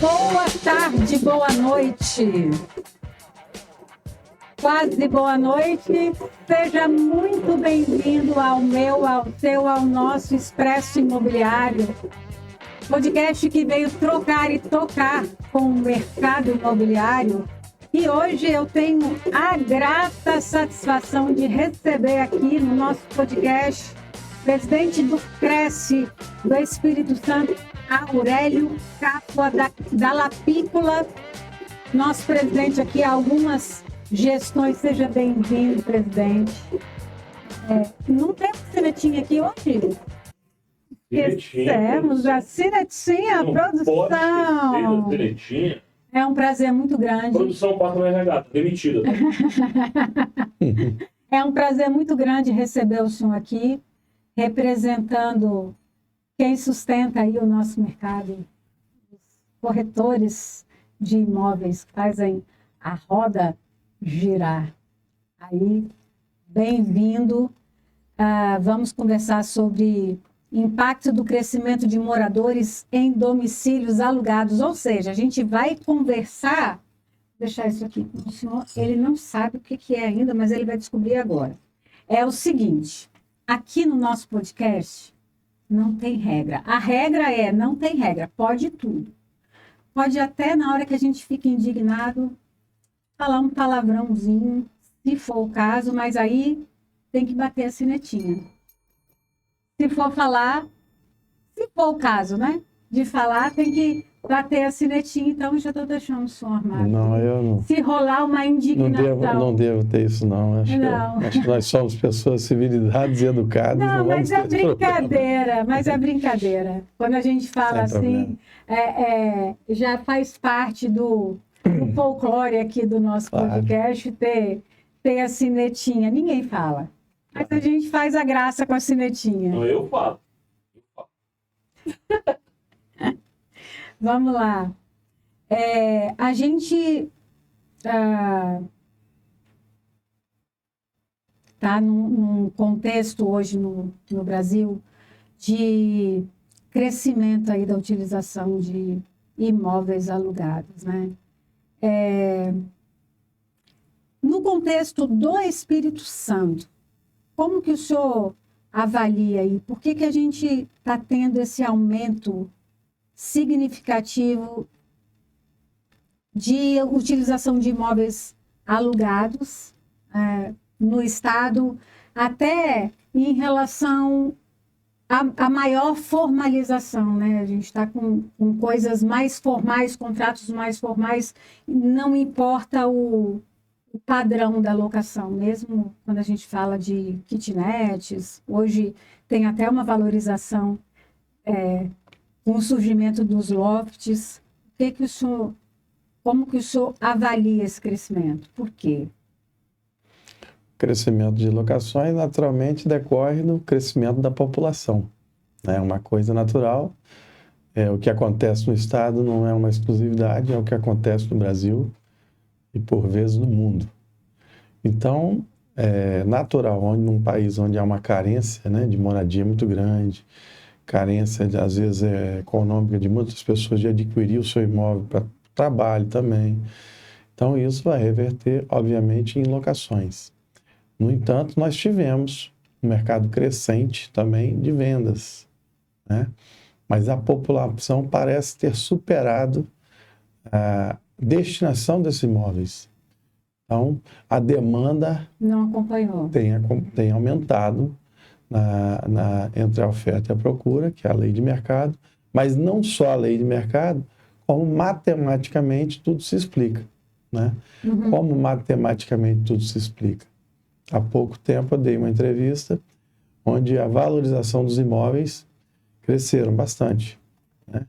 Boa tarde, boa noite. Quase boa noite. Seja muito bem-vindo ao meu, ao seu, ao nosso Expresso Imobiliário. Podcast que veio trocar e tocar com o mercado imobiliário. E hoje eu tenho a grata satisfação de receber aqui no nosso podcast presidente do Cresce do Espírito Santo, Aurélio Capua da Lapícola, nosso presidente aqui há algumas gestões. Seja bem-vindo, presidente. Não temos sinetinha aqui hoje? Esquecemos a sinetinha, a produção. É um prazer muito grande. Produção passa mais regata, demitida. É um prazer muito grande receber o senhor aqui, representando quem sustenta aí o nosso mercado, os corretores de imóveis que fazem a roda girar. Aí, bem-vindo. Vamos conversar sobre impacto do crescimento de moradores em domicílios alugados. Ou seja, a gente vai conversar, vou deixar isso aqui com o senhor, ele não sabe o que é ainda, mas ele vai descobrir agora. É o seguinte, aqui no nosso podcast não tem regra. A regra é, não tem regra, pode tudo. Pode até, na hora que a gente fica indignado, falar um palavrãozinho, se for o caso, mas aí tem que bater a sinetinha. Se for falar, se for o caso, né? De falar, tem que bater a sinetinha. Então, já estou deixando o som armado. Não, eu não. Se rolar uma indignação. Não devo ter isso, não. Acho que nós somos pessoas civilizadas e educadas. Não, mas é brincadeira. Mas é brincadeira. Quando a gente fala assim, já faz parte do folclore aqui do nosso podcast ter a sinetinha. Ninguém fala. Mas a gente faz a graça com a sinetinha. Não, eu falo. Vamos lá. A gente está num contexto hoje no Brasil de crescimento aí da utilização de imóveis alugados, né? No contexto do Espírito Santo, como que o senhor avalia aí? Por que a gente está tendo esse aumento significativo de utilização de imóveis alugados no Estado, até em relação à maior formalização, né? A gente está com coisas mais formais, contratos mais formais, não importa o padrão da locação, mesmo quando a gente fala de kitnets, hoje tem até uma valorização com o surgimento dos lofts. Como que o senhor avalia esse crescimento? Por quê? O crescimento de locações naturalmente decorre do crescimento da população. É uma coisa natural. O que acontece no Estado não é uma exclusividade, é o que acontece no Brasil e por vezes no mundo. Então, é natural, num país onde há uma carência, né, de moradia muito grande, carência, às vezes, econômica de muitas pessoas de adquirir o seu imóvel para trabalho também. Então, isso vai reverter, obviamente, em locações. No entanto, nós tivemos um mercado crescente também de vendas, né? Mas a população parece ter superado a destinação desses imóveis. Então, a demanda não acompanhou. Tem aumentado entre a oferta e a procura, que é a lei de mercado, mas não só a lei de mercado, como matematicamente tudo se explica, né? Uhum. Como matematicamente tudo se explica. Há pouco tempo eu dei uma entrevista onde a valorização dos imóveis cresceram bastante, né?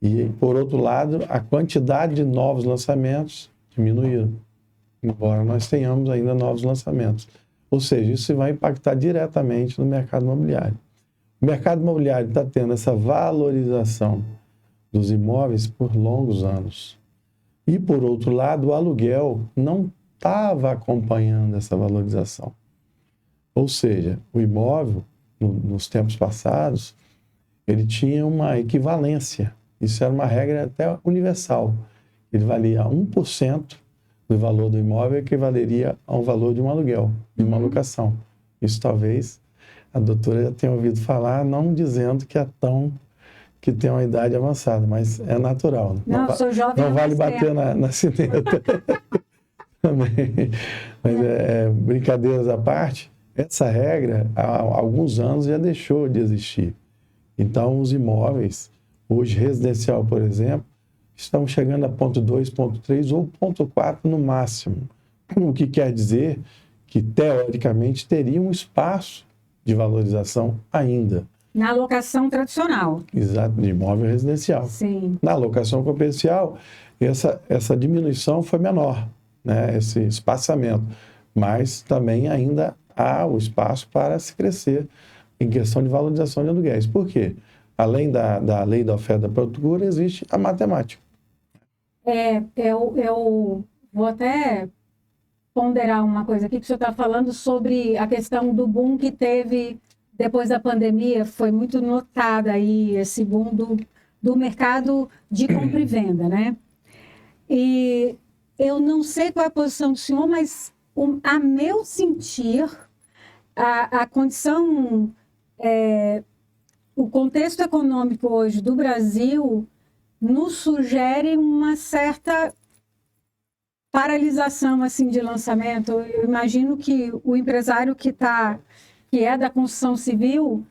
E, por outro lado, a quantidade de novos lançamentos diminuíram, embora nós tenhamos ainda novos lançamentos. Ou seja, isso vai impactar diretamente no mercado imobiliário. O mercado imobiliário está tendo essa valorização dos imóveis por longos anos. E, por outro lado, o aluguel não estava acompanhando essa valorização. Ou seja, o imóvel, nos tempos passados, ele tinha uma equivalência Isso era uma regra até universal. Ele valia 1% do valor do imóvel, equivaleria ao valor de um aluguel, de uma locação. Isso talvez a doutora já tenha ouvido falar, não dizendo que tem uma idade avançada, mas é natural. Não, eu sou jovem. Não vale bater na sineta. Também. Mas brincadeiras à parte, essa regra há alguns anos já deixou de existir. Então, os imóveis, hoje residencial, por exemplo, estão chegando a 0,2, 0,3 ou 0,4 no máximo. O que quer dizer que, teoricamente, teria um espaço de valorização ainda. Na locação tradicional. Exato, de imóvel residencial. Sim. Na locação comercial, essa diminuição foi menor, né? Esse espaçamento. Mas também ainda há o espaço para se crescer em questão de valorização de aluguéis. Por quê? Além da lei da oferta e da procura, existe a matemática. Eu vou até ponderar uma coisa aqui, que o senhor está falando sobre a questão do boom que teve depois da pandemia. Foi muito notada aí esse boom do mercado de compra e venda, né? E eu não sei qual é a posição do senhor, mas a meu sentir, a condição, o contexto econômico hoje do Brasil nos sugere uma certa paralisação assim de lançamento. Eu imagino que o empresário que é da construção civil,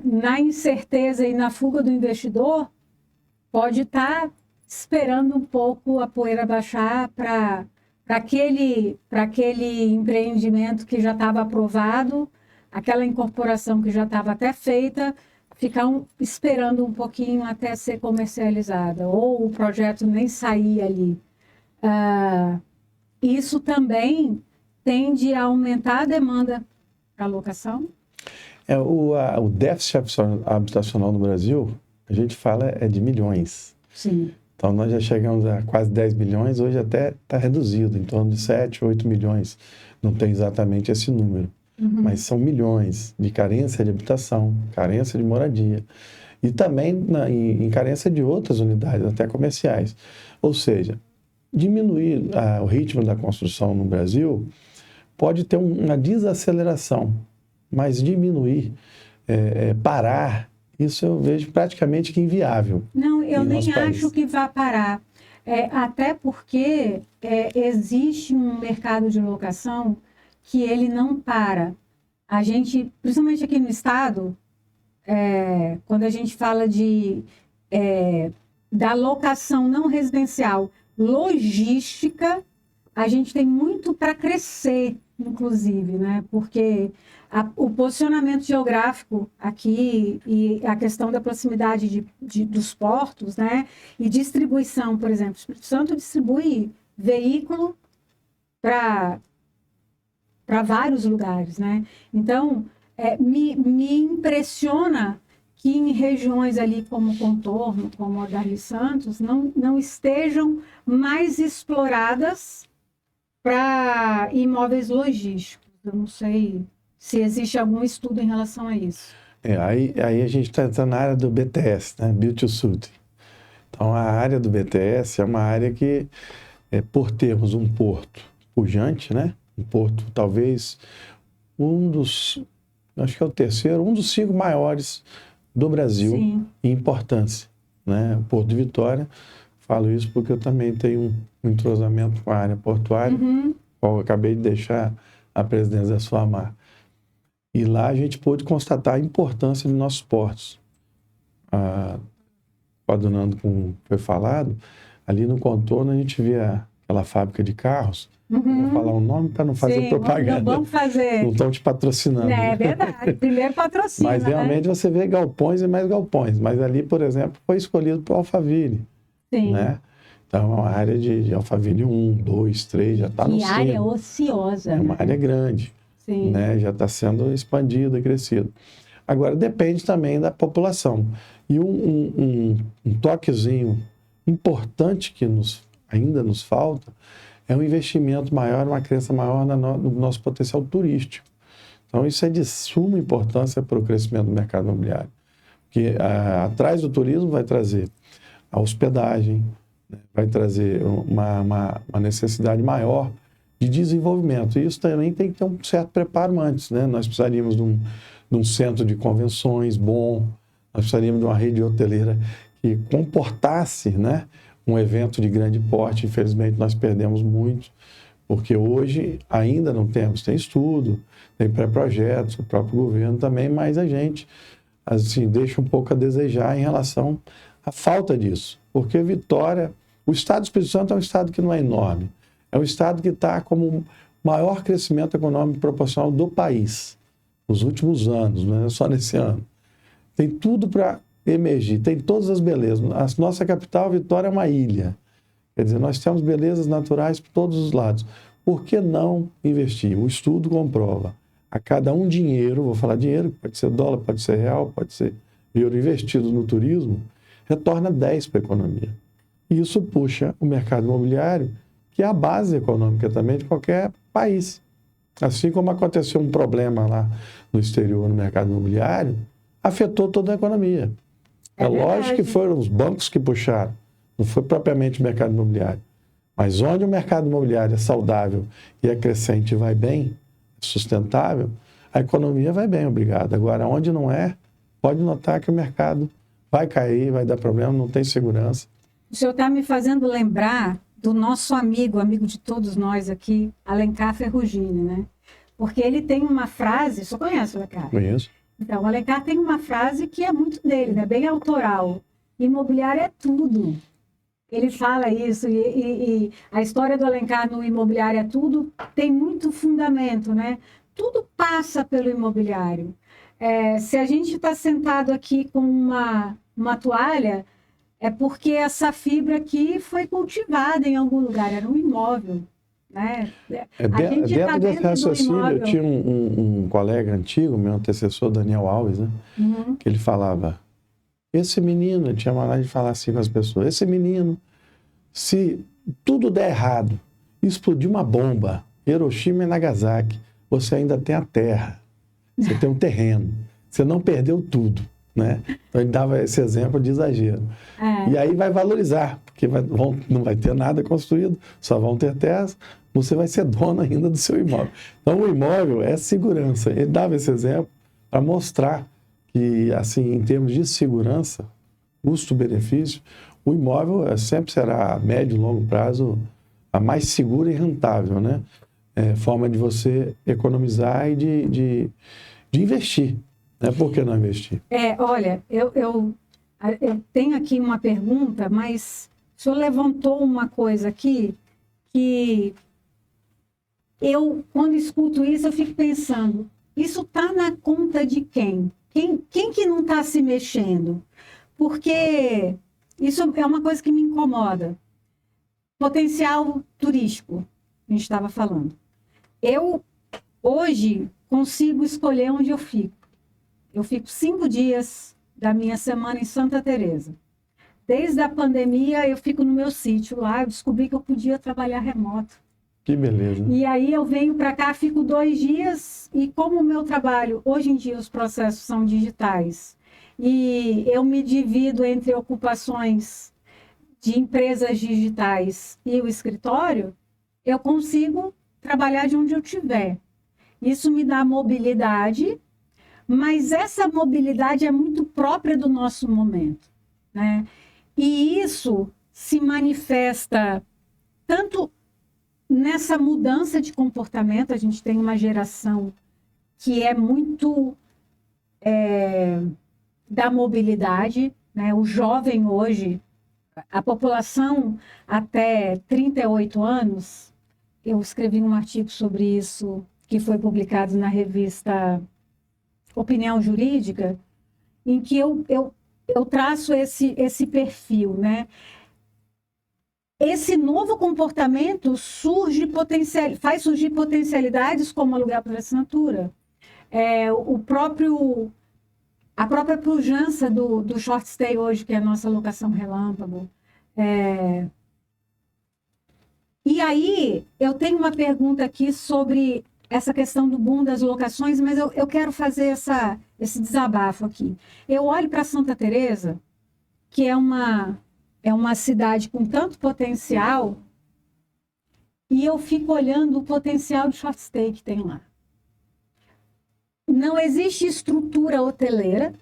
na incerteza e na fuga do investidor, pode estar esperando um pouco a poeira baixar para aquele empreendimento que já estava aprovado, aquela incorporação que já estava até feita, ficar esperando um pouquinho até ser comercializada, ou o projeto nem sair ali. Isso também tende a aumentar a demanda para locação? O déficit habitacional no Brasil, a gente fala de milhões. Sim. Então, nós já chegamos a quase 10 milhões, hoje até está reduzido, em torno de 7, 8 milhões. Não tem exatamente esse número, mas são milhões de carência de habitação, carência de moradia, e também em carência de outras unidades, até comerciais. Ou seja, diminuir o ritmo da construção no Brasil pode ter uma desaceleração, mas diminuir, parar, isso eu vejo praticamente que inviável. Não, eu nem acho que vá parar. Até porque existe um mercado de locação que ele não para. A gente, principalmente aqui no estado, quando a gente fala da locação não residencial, logística, a gente tem muito para crescer, inclusive, né? Porque o posicionamento geográfico aqui e a questão da proximidade dos portos, né? E distribuição, por exemplo, o Espírito Santo distribui veículo para vários lugares, né? Então, me impressiona que em regiões ali como Contorno, como Odair Santos, não estejam mais exploradas para imóveis logísticos. Eu não sei se existe algum estudo em relação a isso. Aí a gente está entrando na área do BTS, né? Build to Suit. Então, a área do BTS é uma área que, por termos um porto pujante, né? Um porto, talvez, acho que é o terceiro, um dos 5 maiores do Brasil. Sim. Em importância, né? O Porto de Vitória, falo isso porque eu também tenho um entrosamento com a área portuária, qual eu acabei de deixar a presidência da SUAMAR. E lá a gente pôde constatar a importância dos nossos portos. Coadunando com o que foi falado, ali no Contorno a gente vê aquela fábrica de carros. Vou falar o nome para não fazer propaganda. Não vamos fazer. Não estão te patrocinando. É verdade. Primeiro patrocina. Mas realmente, né? Você vê galpões e mais galpões. Mas ali, por exemplo, foi escolhido para o Alphaville. Sim. Né? Então, é uma área de Alphaville 1, 2, 3, já está no centro. E área ociosa. É uma área grande. Sim. Né? Já está sendo expandido e crescido. Agora, depende também da população. E um toquezinho importante que ainda nos falta é um investimento maior, uma crença maior no nosso potencial turístico. Então, isso é de suma importância para o crescimento do mercado imobiliário. Porque atrás do turismo vai trazer a hospedagem, né? Vai trazer uma necessidade maior de desenvolvimento. E isso também tem que ter um certo preparo antes, né? Nós precisaríamos de um centro de convenções bom, nós precisaríamos de uma rede hoteleira que comportasse, né, um evento de grande porte. Infelizmente, nós perdemos muito, porque hoje ainda não temos. Tem estudo, tem pré-projetos, o próprio governo também, mas a gente, assim, deixa um pouco a desejar em relação à falta disso. Porque Vitória, o estado do Espírito Santo é um estado que não é enorme, é um estado que está como o maior crescimento econômico proporcional do país, nos últimos anos, não é só nesse ano. Tem tudo para emergir, tem todas as belezas. A nossa capital, Vitória, é uma ilha. Quer dizer, nós temos belezas naturais por todos os lados. Por que não investir? O estudo comprova. A cada um dinheiro, vou falar dinheiro, pode ser dólar, pode ser real, pode ser euro investido no turismo, retorna 10 para a economia. E isso puxa o mercado imobiliário, que é a base econômica também de qualquer país. Assim como aconteceu um problema lá no exterior, no mercado imobiliário, afetou toda a economia. É lógico que foram os bancos que puxaram, não foi propriamente o mercado imobiliário. Mas onde o mercado imobiliário é saudável e é crescente e vai bem, sustentável, a economia vai bem, obrigado. Agora, onde não é, pode notar que o mercado vai cair, vai dar problema, não tem segurança. O senhor está me fazendo lembrar do nosso amigo de todos nós aqui, Alencar Ferrugini, né? Porque ele tem uma frase, o senhor conhece o Alencar? Conheço. Então, o Alencar tem uma frase que é muito dele, né? Bem autoral. Imobiliário é tudo. Ele fala isso, e a história do Alencar no imobiliário é tudo, tem muito fundamento, né? Tudo passa pelo imobiliário. Se a gente está sentado aqui com uma toalha, é porque essa fibra aqui foi cultivada em algum lugar, era um imóvel, né? Dentro desse raciocínio, eu tinha um colega antigo, meu antecessor, Daniel Alves, né? Uhum. Que ele falava, esse menino, ele tinha maneira de falar assim com as pessoas, esse menino, se tudo der errado, explodir uma bomba, Hiroshima e Nagasaki, você ainda tem a terra, você tem um terreno, você não perdeu tudo, né? Então ele dava esse exemplo de exagero. E aí vai valorizar, porque não vai ter nada construído, só vão ter terras, você vai ser dono ainda do seu imóvel. Então o imóvel é segurança. Ele dava esse exemplo para mostrar que, assim, em termos de segurança, custo-benefício, o imóvel sempre será a médio e longo prazo a mais segura e rentável, né? Forma de você economizar e de investir. Né? Por que não investir? Olha, eu tenho aqui uma pergunta, mas o senhor levantou uma coisa aqui que eu, quando escuto isso, eu fico pensando, isso está na conta de quem? Quem que não está se mexendo? Porque isso é uma coisa que me incomoda. Potencial turístico, a gente estava falando. Eu, hoje, consigo escolher onde eu fico. Eu fico 5 dias da minha semana em Santa Teresa. Desde a pandemia, eu fico no meu sítio lá, eu descobri que eu podia trabalhar remoto. Que beleza. E aí eu venho para cá, fico 2 dias, e como o meu trabalho, hoje em dia os processos são digitais, e eu me divido entre ocupações de empresas digitais e o escritório, eu consigo trabalhar de onde eu estiver. Isso me dá mobilidade, mas essa mobilidade é muito própria do nosso momento, né? E isso se manifesta tanto nessa mudança de comportamento. A gente tem uma geração que é muito da mobilidade, né? O jovem hoje, a população até 38 anos, eu escrevi um artigo sobre isso que foi publicado na revista Opinião Jurídica, em que eu traço esse perfil, né? Esse novo comportamento faz surgir potencialidades como aluguel por assinatura. A própria pujança do short stay hoje, que é a nossa locação relâmpago. E aí, eu tenho uma pergunta aqui sobre essa questão do boom das locações, mas eu quero fazer esse desabafo aqui. Eu olho para Santa Teresa, que é uma cidade com tanto potencial, e eu fico olhando o potencial de short stay que tem lá. Não existe estrutura hoteleira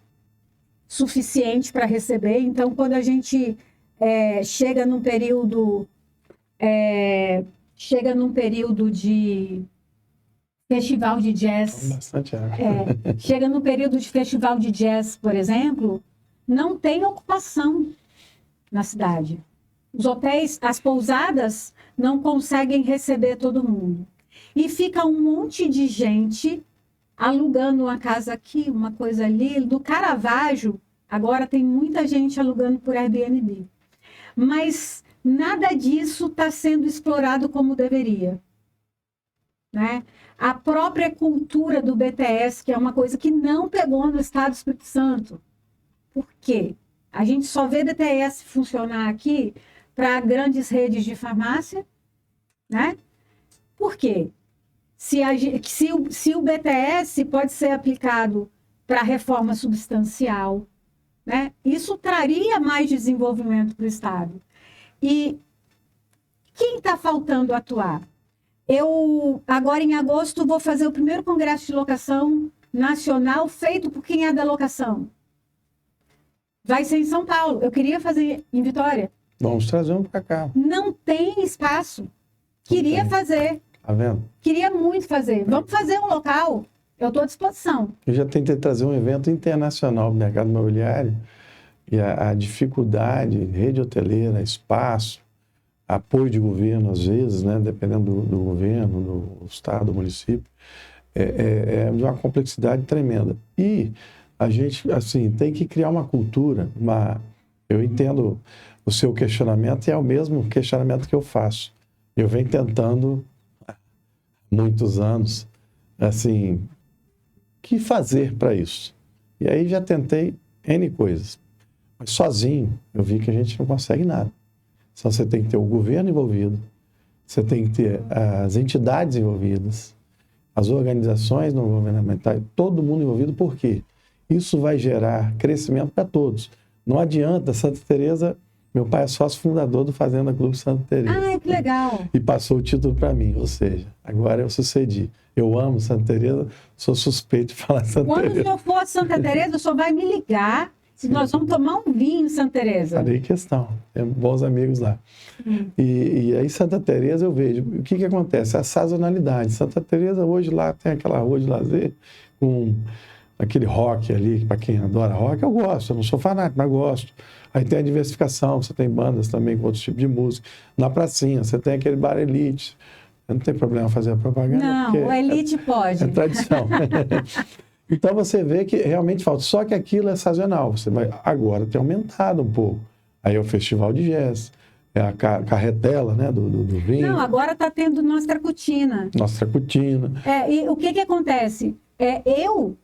suficiente para receber, então quando a gente chega num período de festival de jazz, Bastante água. chega no período de festival de jazz, por exemplo, não tem ocupação na cidade. Os hotéis, as pousadas não conseguem receber todo mundo. E fica um monte de gente alugando uma casa aqui, uma coisa ali. Do Caravaggio, agora tem muita gente alugando por Airbnb. Mas nada disso está sendo explorado como deveria. Né? A própria cultura do BTS, que é uma coisa que não pegou no Estado do Espírito Santo. Por quê? A gente só vê BTS funcionar aqui para grandes redes de farmácia, né? Por quê? Se o BTS pode ser aplicado para reforma substancial, né? Isso traria mais desenvolvimento para o Estado. E quem está faltando atuar? Eu, agora em agosto, vou fazer o primeiro congresso de locação nacional feito por quem é da locação. Vai ser em São Paulo. Eu queria fazer em Vitória. Vamos trazer um para cá. Não tem espaço. Queria fazer. Tá vendo? Queria muito fazer. Vamos fazer um local. Eu estou à disposição. Eu já tentei trazer um evento internacional do mercado imobiliário e a dificuldade, rede hoteleira, espaço, apoio de governo, às vezes, né, dependendo do governo, do estado, do município, é de uma complexidade tremenda. E a gente, assim, tem que criar uma cultura, eu entendo o seu questionamento e é o mesmo questionamento que eu faço. Eu venho tentando há muitos anos, assim, o que fazer para isso? E aí já tentei N coisas. Mas sozinho, eu vi que a gente não consegue nada. Só você tem que ter o governo envolvido, você tem que ter as entidades envolvidas, as organizações não governamentais, todo mundo envolvido. Por quê? Isso vai gerar crescimento para todos. Não adianta, Santa Teresa, meu pai é sócio fundador do Fazenda Clube Santa Teresa. Ah, que legal. E passou o título para mim, ou seja, agora eu sucedi. Eu amo Santa Teresa, sou suspeito de falar Santa Quando Teresa. o senhor for a Santa Teresa, o senhor vai me ligar e nós vamos tomar um vinho em Santa Teresa. Farei questão, temos bons amigos lá. E aí Santa Teresa eu vejo, o que acontece? A sazonalidade. Santa Teresa hoje lá tem aquela rua de lazer com aquele rock ali, para quem adora rock, eu gosto, eu não sou fanático, mas gosto. Aí tem a diversificação, você tem bandas também com outros tipos de música. Na pracinha, você tem aquele bar Elite. Não tem problema fazer a propaganda. Não, o Elite pode. É tradição. Então você vê que realmente falta. Só que aquilo é sazonal. Você vai agora tem aumentado um pouco. Aí é o festival de jazz, é a carretela, né, do vinho. Não, agora está tendo Nostra Cutina. Nostra Cutina. E o que acontece? Eu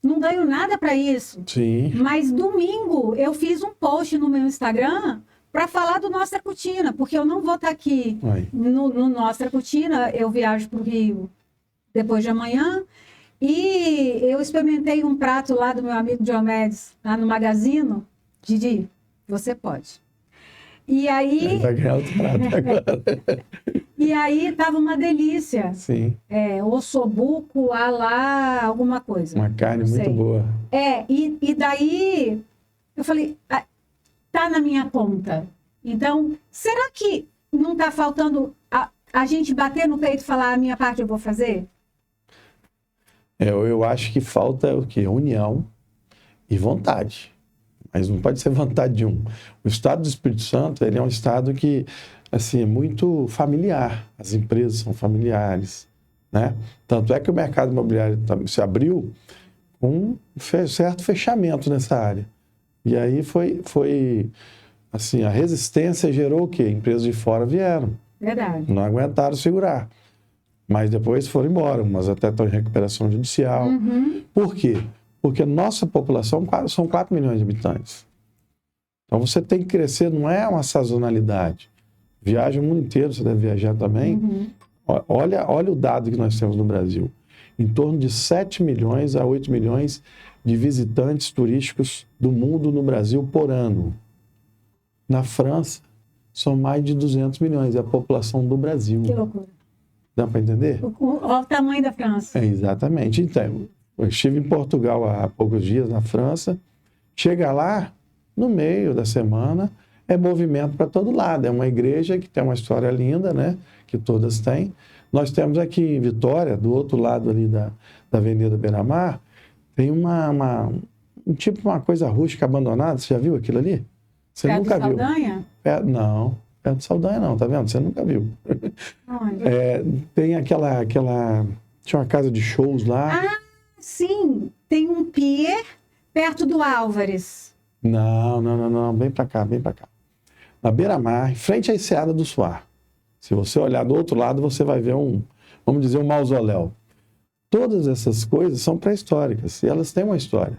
não ganho nada para isso. Sim. Mas domingo eu fiz um post no meu Instagram para falar do Nostra Cutina, porque eu não vou estar aqui no Nostra Cutina, eu viajo para o Rio depois de amanhã, e eu experimentei um prato lá do meu amigo Diomedes, lá no Magazino. Didi, você pode. E aí... Vai ganhar outro prato agora. E aí estava uma delícia. Sim. Ossobuco a lá alguma coisa. Uma carne muito boa. E daí eu falei, tá na minha conta. Então, será que não está faltando a gente bater no peito e falar, a minha parte eu vou fazer? Eu acho que falta o quê? União e vontade. Mas não pode ser vontade de um. O Estado do Espírito Santo, ele é um estado que, assim, é muito familiar. As empresas são familiares, né? Tanto é que o mercado imobiliário se abriu com um certo fechamento nessa área. E aí foi assim, a resistência gerou o quê? Empresas de fora vieram. Verdade. Não aguentaram segurar. Mas depois foram embora, umas até estão em recuperação judicial. Uhum. Por quê? Porque nossa população são 4 milhões de habitantes. Então você tem que crescer, não é uma sazonalidade. Viaja o mundo inteiro, você deve viajar também. Uhum. Olha o dado que nós temos no Brasil. Em torno de 7 milhões a 8 milhões de visitantes turísticos do mundo no Brasil por ano. Na França, são mais de 200 milhões, é a população do Brasil. Que loucura. Dá para entender? Olha o tamanho da França. É, exatamente. Então, eu estive em Portugal há poucos dias, na França. Chega lá, no meio da semana, é movimento para todo lado. É uma igreja que tem uma história linda, né? Que todas têm. Nós temos aqui em Vitória, do outro lado ali da Avenida Beira-Mar, tem uma coisa rústica abandonada. Você já viu aquilo ali? Você Perto nunca do viu? Saldanha? Não, perto do Saldanha não, tá vendo? Você nunca viu. Onde? Tem aquela... Tinha uma casa de shows lá. Ah, sim. Tem um pier perto do Álvares. Não. Vem pra cá. Na Beira-Mar, em frente à Enseada do Suar. Se você olhar do outro lado, você vai ver vamos dizer, um mausoléu. Todas essas coisas são pré-históricas e elas têm uma história.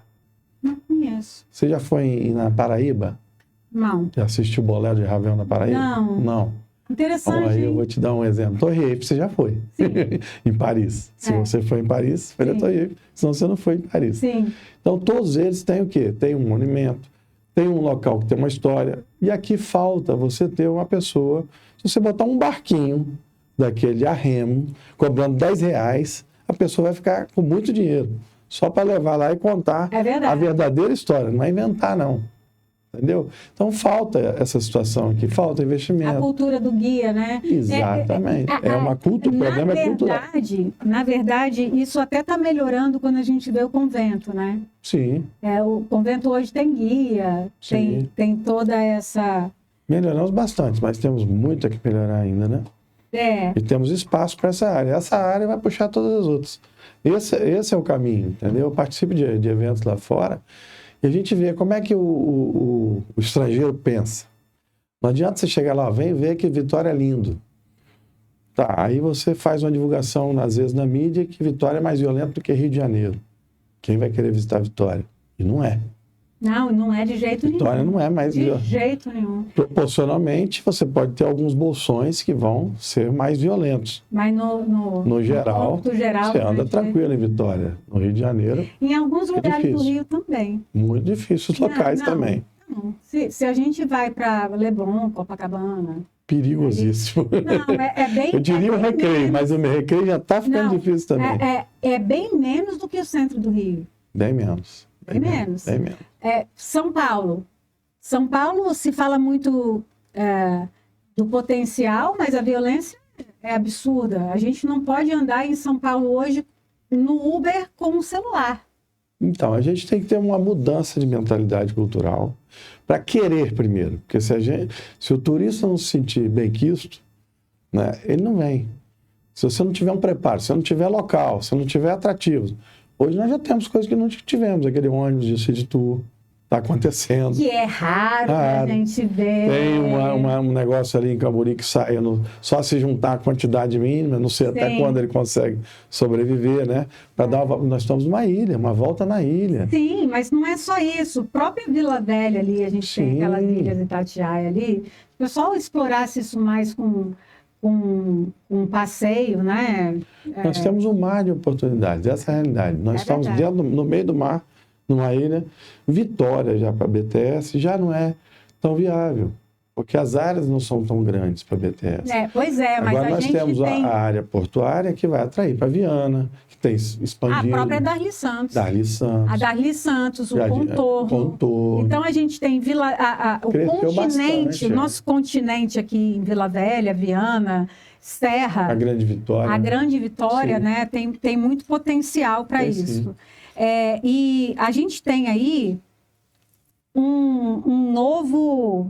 Não conheço. Você já foi na Paraíba? Não. Já assistiu o Bolero de Ravel na Paraíba? Não. Interessante. Bom, aí eu hein? vou te dar um exemplo. Torre Eiffel, você já foi. Sim. Em Paris. Se você foi em Paris, foi na Sim. Torre Eiffel. Senão você não foi em Paris. Sim. Então, todos eles têm o quê? Tem um monumento, tem um local que tem uma história. E aqui falta você ter uma pessoa... Se você botar um barquinho daquele a remo, cobrando R$10, a pessoa vai ficar com muito dinheiro. Só para levar lá e contar a verdadeira história. Não é inventar, não. Entendeu? Então, falta essa situação aqui. Falta investimento. A cultura do guia, né? Exatamente. É uma cultura. O problema é cultural. Na verdade, isso até está melhorando quando a gente vê o convento, né? Sim. O convento hoje tem guia, tem toda essa... Melhoramos bastante, mas temos muito a que melhorar ainda, né? E temos espaço para essa área. Essa área vai puxar todas as outras. Esse é o caminho, entendeu? Eu participo de eventos lá fora e a gente vê como é que o estrangeiro pensa. Não adianta você chegar lá, vem ver que Vitória é lindo. Tá, aí você faz uma divulgação, às vezes, na mídia, que Vitória é mais violenta do que Rio de Janeiro. Quem vai querer visitar Vitória? E não é. Não é de jeito nenhum. Vitória não é mais de jeito nenhum. Proporcionalmente, você pode ter alguns bolsões que vão ser mais violentos. Mas no geral, você anda tranquilo em Vitória. No Rio de Janeiro, em alguns lugares do Rio também. Muito difícil, os locais também. Não. Se a gente vai para Leblon, Copacabana... Perigosíssimo. Não, é bem... Eu diria o Recreio, mas o Recreio já está ficando difícil também. É bem menos do que o centro do Rio. Bem menos. Bem menos. Bem menos. São Paulo. São Paulo se fala muito do potencial, mas a violência é absurda. A gente não pode andar em São Paulo hoje no Uber com um celular. Então, a gente tem que ter uma mudança de mentalidade cultural para querer primeiro. Porque se o turista não se sentir bem quisto, né, ele não vem. Se você não tiver um preparo, se você não tiver local, se não tiver atrativos. Hoje nós já temos coisas que não tivemos. Aquele ônibus de City Tour está acontecendo. Que é raro a gente ver. Tem um negócio ali em Cambori que sai, só se juntar a quantidade mínima, não sei até quando ele consegue sobreviver, né? Nós estamos numa ilha, uma volta na ilha. Sim, mas não é só isso. A própria Vila Velha ali, a gente tem aquelas ilhas de Itatiaia ali. Se o pessoal explorasse isso mais com um passeio, né? Nós temos um mar de oportunidades, essa é a realidade. Nós estamos no meio do mar, numa ilha. Vitória já para BTS já não é tão viável, porque as áreas não são tão grandes para BTS. Pois é, mas agora a nós gente temos tem... a área portuária que vai atrair para Viana, que tem expandido. A própria Darli Santos. A Darli Santos, o Contorno. Então a gente tem o continente, o nosso continente aqui em Vila Velha, Viana, Serra. A Grande Vitória. A Grande Vitória, né? Tem muito potencial para isso. Sim. E a gente tem aí um novo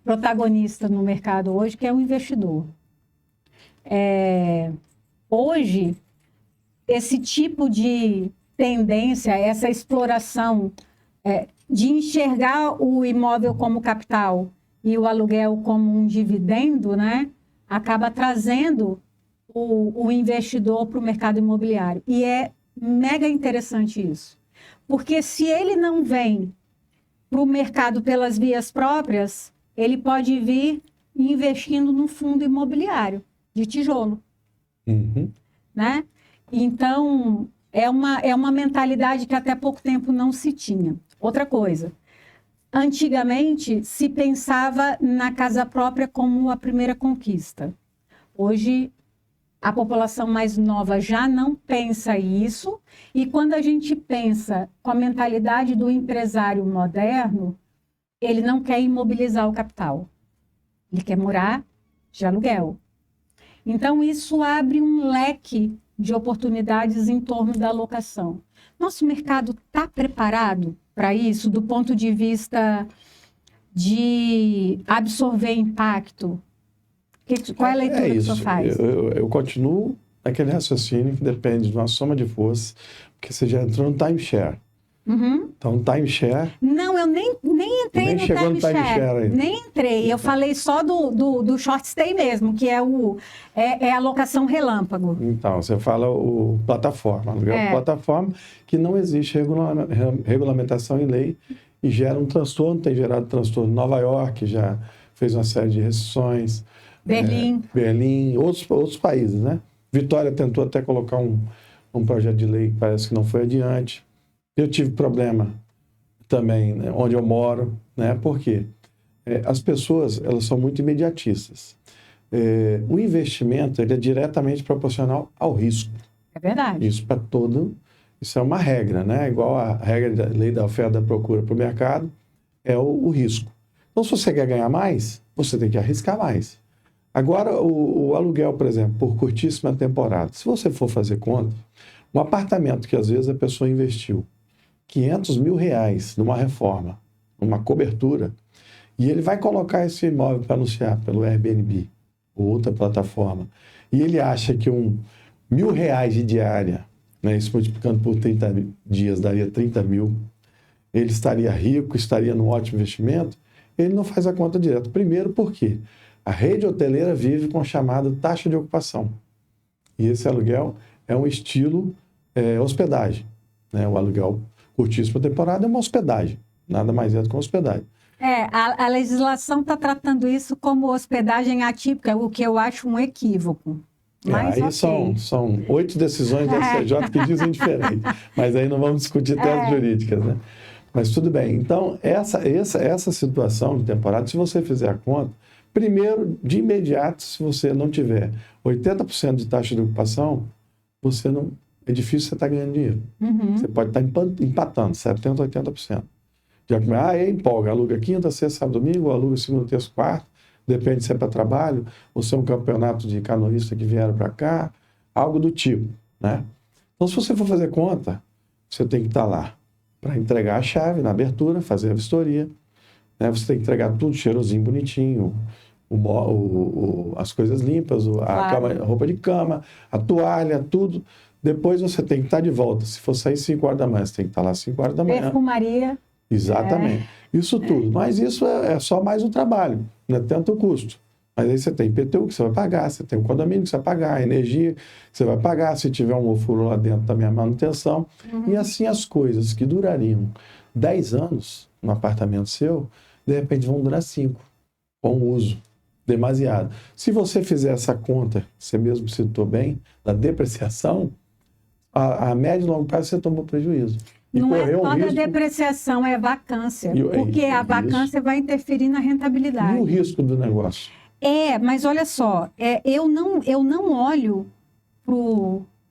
protagonista no mercado hoje, que é o investidor. Hoje, esse tipo de tendência, essa exploração de enxergar o imóvel como capital e o aluguel como um dividendo, né, acaba trazendo o investidor para o mercado imobiliário. E é mega interessante isso. Porque se ele não vem para o mercado pelas vias próprias, ele pode vir investindo no fundo imobiliário de tijolo. Uhum. Né? Então, É uma mentalidade que até pouco tempo não se tinha. Outra coisa, antigamente se pensava na casa própria como a primeira conquista. Hoje, a população mais nova já não pensa isso, e quando a gente pensa com a mentalidade do empresário moderno, ele não quer imobilizar o capital. Ele quer morar de aluguel. Então, isso abre um leque de oportunidades em torno da locação. Nosso mercado está preparado para isso, do ponto de vista de absorver impacto? Qual é a leitura que o senhor faz? Eu continuo naquele raciocínio que depende de uma soma de forças, porque você já entrou no timeshare. Uhum. Então, timeshare... Não, eu nem entrei Nem no chegou no timeshare ainda. Nem entrei. Eu falei só do short stay mesmo, que é a locação relâmpago. Então, você fala o plataforma, aluguel plataforma, que não existe regulamentação em lei e gera um transtorno, tem gerado transtorno. Nova York já fez uma série de restrições. Berlim, outros países, né? Vitória tentou até colocar um projeto de lei que parece que não foi adiante. Eu tive problema também, né, onde eu moro, né? Por quê? As pessoas, elas são muito imediatistas. O investimento, ele é diretamente proporcional ao risco. É verdade. Isso é uma regra, né? Igual a regra da lei da oferta e da procura para o mercado, é o risco. Então, se você quer ganhar mais, você tem que arriscar mais. Agora, o aluguel, por exemplo, por curtíssima temporada, se você for fazer conta, um apartamento que às vezes a pessoa investiu R$500 mil numa reforma, numa cobertura, e ele vai colocar esse imóvel para anunciar pelo Airbnb ou outra plataforma, e ele acha que R$1.000 de diária, né, isso multiplicando por 30 dias daria 30 mil, ele estaria rico, estaria num ótimo investimento, ele não faz a conta direto. Primeiro, por quê? A rede hoteleira vive com a chamada taxa de ocupação. E esse aluguel é um estilo hospedagem, né? O aluguel curtíssima temporada é uma hospedagem, nada mais é do que uma hospedagem. A legislação está tratando isso como hospedagem atípica, o que eu acho um equívoco. Mas, aí são 8 decisões do STJ que dizem diferente, mas aí não vamos discutir teses jurídicas, né? Mas tudo bem. Então, essa situação de temporada, se você fizer a conta, primeiro, de imediato, se você não tiver 80% de taxa de ocupação, é difícil você estar ganhando dinheiro. Uhum. Você pode estar empatando, 70%, 80%. Empolga, aluga quinta, sexta, sábado, domingo, aluga segunda, terça, quarta, depende se é para trabalho, ou se é um campeonato de canoísta que vieram para cá, algo do tipo, né? Então, se você for fazer conta, você tem que estar lá para entregar a chave na abertura, fazer a vistoria, né? Você tem que entregar tudo cheirosinho, bonitinho, as coisas limpas, a roupa de cama, a toalha, tudo. Depois você tem que estar de volta. Se for sair 5 horas da manhã, você tem que estar lá 5 horas da manhã. Perfumaria. Exatamente. Isso tudo. Mas isso é só mais um trabalho, não é tanto o custo. Mas aí você tem IPTU que você vai pagar, você tem o condomínio que você vai pagar, a energia que você vai pagar, se tiver um ofuro lá dentro também a manutenção. E assim as coisas que durariam 10 anos no apartamento seu, de repente vão durar 5, com o uso. Demasiado. Se você fizer essa conta, você mesmo citou bem, da depreciação, a médio e longo prazo você tomou prejuízo. Não é só da depreciação, é vacância. Porque a vacância vai interferir na rentabilidade. E o risco do negócio? Mas olha só, eu não olho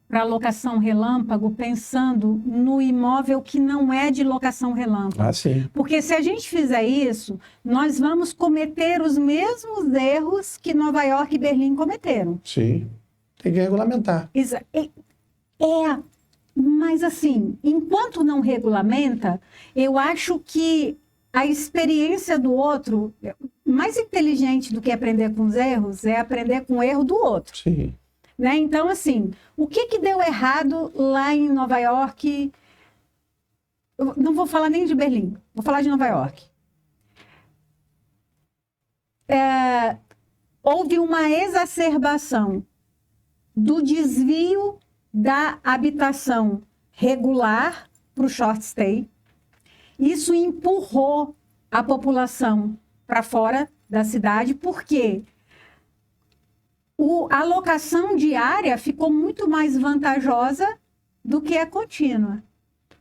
para a locação relâmpago pensando no imóvel que não é de locação relâmpago. Ah, sim. Porque se a gente fizer isso, nós vamos cometer os mesmos erros que Nova York e Berlim cometeram. Sim, tem que regulamentar. Mas assim, enquanto não regulamenta, eu acho que a experiência do outro, mais inteligente do que aprender com os erros, é aprender com o erro do outro. Sim. Né? Então, assim, o que deu errado lá em Nova York? Eu não vou falar nem de Berlim, vou falar de Nova York. Houve uma exacerbação do desvio da habitação regular para o short stay. Isso empurrou a população para fora da cidade, porque a locação diária ficou muito mais vantajosa do que a contínua.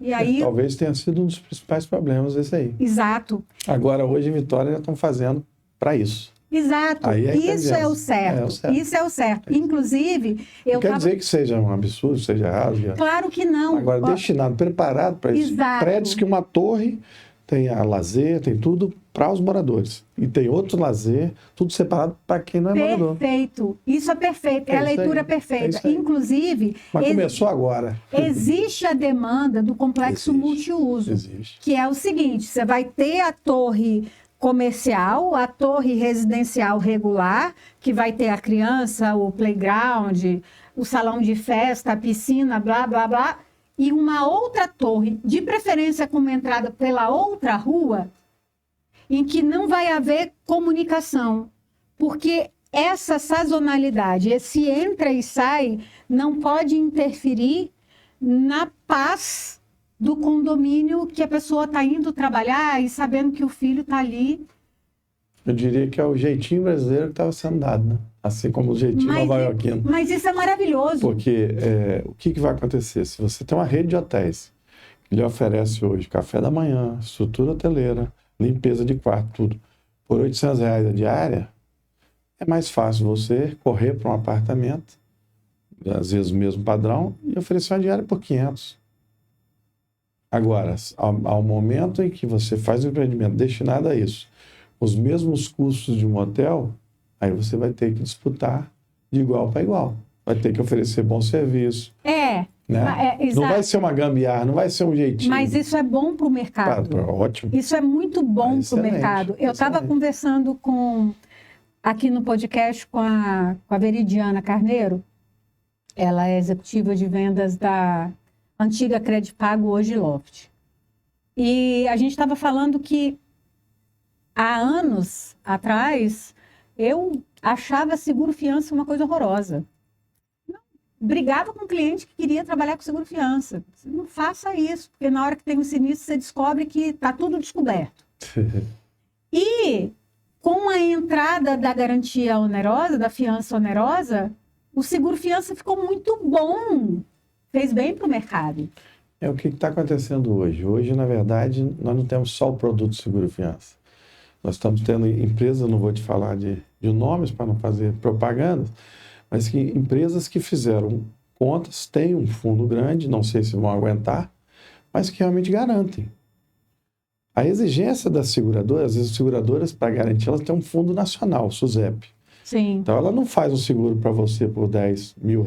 E aí, Talvez tenha sido um dos principais problemas esse aí. exato, Agora, hoje, em Vitória, já estão fazendo para isso. exato. Aí é Isso é o inteligência. certo. É o certo. Isso é o certo. Inclusive, eu Não quer estava... dizer que seja um absurdo, seja errado. Claro que não. Agora, Ó, destinado, preparado para isso. Exato. Prédios que uma torre tem a lazer, tem tudo para os moradores. E tem outro lazer, tudo separado para quem não é morador. Perfeito. Isso é perfeito. É a É isso leitura aí. perfeita. É isso aí. Inclusive, Mas começou agora. existe a demanda do complexo Existe. multiuso, Existe. que é o seguinte: você vai ter a torre comercial, a torre residencial regular, que vai ter a criança, o playground, o salão de festa, a piscina, blá, blá, blá, e uma outra torre, de preferência com uma entrada pela outra rua, em que não vai haver comunicação, porque essa sazonalidade, esse entra e sai, não pode interferir na paz do condomínio que a pessoa está indo trabalhar e sabendo que o filho está ali. Eu diria que é o jeitinho brasileiro que estava sendo dado, né? Assim como o jeitinho nova-iorquino. Mas isso é maravilhoso. Porque o que vai acontecer? Se você tem uma rede de hotéis que lhe oferece hoje café da manhã, estrutura hoteleira, limpeza de quarto, tudo, por R$800 a diária, é mais fácil você correr para um apartamento, às vezes o mesmo padrão, e oferecer uma diária por 500. Agora, ao momento em que você faz um empreendimento destinado a isso, os mesmos custos de um hotel, aí você vai ter que disputar de igual para igual. Vai ter que oferecer bom serviço. Né? Não vai ser uma gambiarra, não vai ser um jeitinho. Mas isso é bom para o mercado. Ótimo. Isso é muito bom para o mercado. Eu estava conversando aqui no podcast com a Veridiana Carneiro. Ela é executiva de vendas da antiga Credipago, hoje Loft. E a gente estava falando que há anos atrás eu achava seguro-fiança uma coisa horrorosa. Brigava com um cliente que queria trabalhar com seguro-fiança. Não faça isso, porque na hora que tem um sinistro você descobre que está tudo descoberto. E com a entrada da garantia onerosa, da fiança onerosa, o seguro-fiança ficou muito bom. Fez bem para o mercado. O que está acontecendo hoje? Hoje, na verdade, nós não temos só o produto seguro-fiança. Nós estamos tendo empresas, não vou te falar de nomes para não fazer propaganda, mas que empresas que fizeram contas, têm um fundo grande, não sei se vão aguentar, mas que realmente garantem. A exigência das seguradoras, as seguradoras, para garantir, elas têm um fundo nacional, SUSEP. Sim. Então, ela não faz um seguro para você por R$10 mil,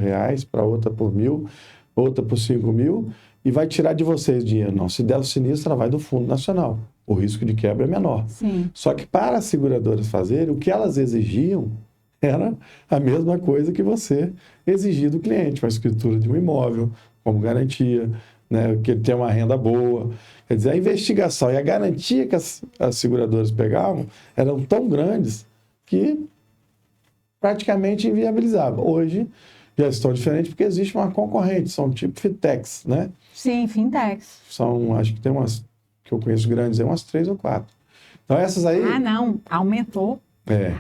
para outra por 1.000, outra por 5.000, e vai tirar de vocês dinheiro. Não, se der o sinistro, ela vai do Fundo Nacional. O risco de quebra é menor. Sim. Só que para as seguradoras fazerem, o que elas exigiam era a mesma coisa que você exigia do cliente, uma escritura de um imóvel, como garantia, né, que ele tenha uma renda boa. Quer dizer, a investigação e a garantia que as seguradoras pegavam eram tão grandes que praticamente inviabilizava. Hoje já estão diferentes porque existe uma concorrente, são tipo fintechs, né? Sim, fintechs. São, acho que tem umas, que eu conheço grandes, umas 3 ou 4. Então essas aí... Ah, não, aumentou.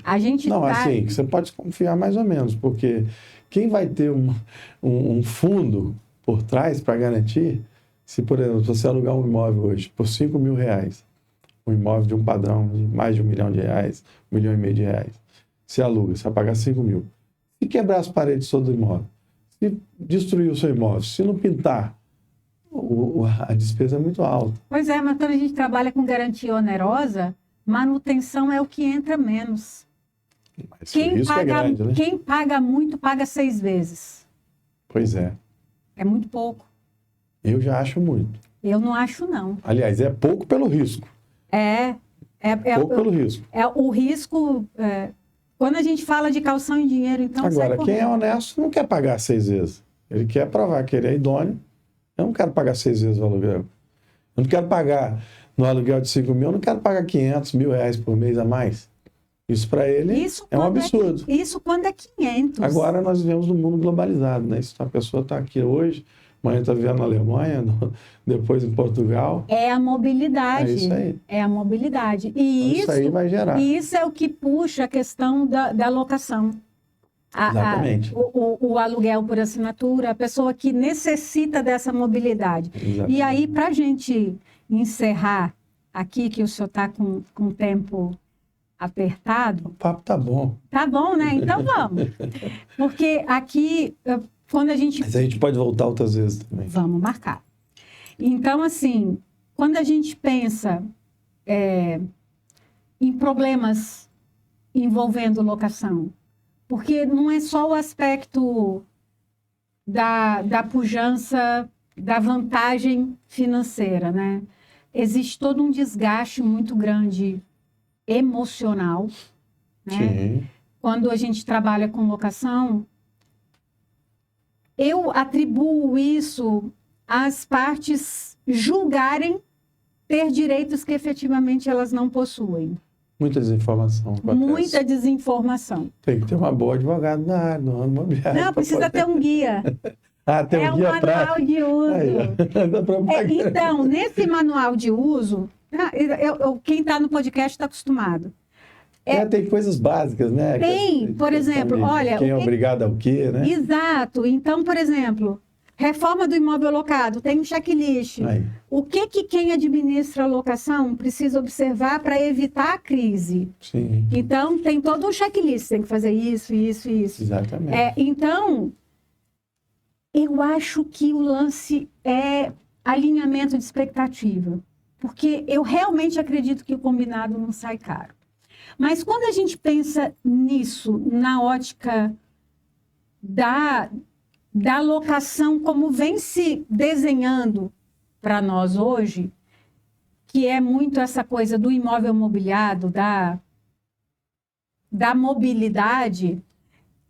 A gente não, tá... assim, você pode confiar mais ou menos, porque quem vai ter um fundo por trás para garantir, se, por exemplo, você alugar um imóvel hoje por R$5 mil, um imóvel de um padrão de mais de R$1 milhão, R$1,5 milhão, você aluga, você vai pagar 5 mil. Se quebrar as paredes todo o imóvel, se destruir o seu imóvel, se não pintar, a despesa é muito alta. Pois é, mas quando a gente trabalha com garantia onerosa, manutenção é o que entra menos. Mas o risco é grande, né? Quem paga muito, paga 6 vezes. Pois é. É muito pouco. Eu já acho muito. Eu não acho, não. Aliás, é pouco pelo risco. Pouco pelo risco. O risco... Quando a gente fala de calção em dinheiro, então... Agora, quem é honesto não quer pagar 6 vezes. Ele quer provar que ele é idôneo. Eu não quero pagar 6 vezes o aluguel. Eu não quero pagar no aluguel de 5 mil, eu não quero pagar R$500 mil por mês a mais. Isso para ele é um absurdo. Isso quando é 500. Agora nós vivemos num mundo globalizado, né? Se a pessoa está aqui hoje, amanhã está vivendo na Alemanha, depois em Portugal. É a mobilidade. É isso aí. É a mobilidade. E então, isso aí vai gerar. E isso é o que puxa a questão da locação. Exatamente. o aluguel por assinatura, a pessoa que necessita dessa mobilidade. Exatamente. E aí, para a gente encerrar aqui, que o senhor está com o tempo apertado. O papo tá bom. Tá bom, né? Então vamos. Porque aqui, quando a gente... Mas a gente pode voltar outras vezes também. Vamos marcar. Então, assim, quando a gente pensa em problemas envolvendo locação, porque não é só o aspecto da pujança, da vantagem financeira, né? Existe todo um desgaste muito grande emocional, né? Sim. Quando a gente trabalha com locação, eu atribuo isso às partes julgarem ter direitos que efetivamente elas não possuem. Muita desinformação acontece. Muita desinformação. Tem que ter uma boa advogada na área, no ramo imobiliário. Não, precisa ter um guia. Tem um guia manual de uso. Aí, Então, nesse manual de uso, quem está no podcast está acostumado. tem coisas básicas, né? Tem, por exemplo, olha... Quem é obrigado ao quê, né? Exato. Então, por exemplo, reforma do imóvel locado, tem um checklist. Aí. O que quem administra a locação precisa observar para evitar a crise? Sim. Então, tem todo um checklist, tem que fazer isso, isso e isso. Exatamente. Então, eu acho que o lance é alinhamento de expectativa. Porque eu realmente acredito que o combinado não sai caro. Mas quando a gente pensa nisso, na ótica da locação como vem se desenhando para nós hoje, que é muito essa coisa do imóvel mobiliado, da mobilidade,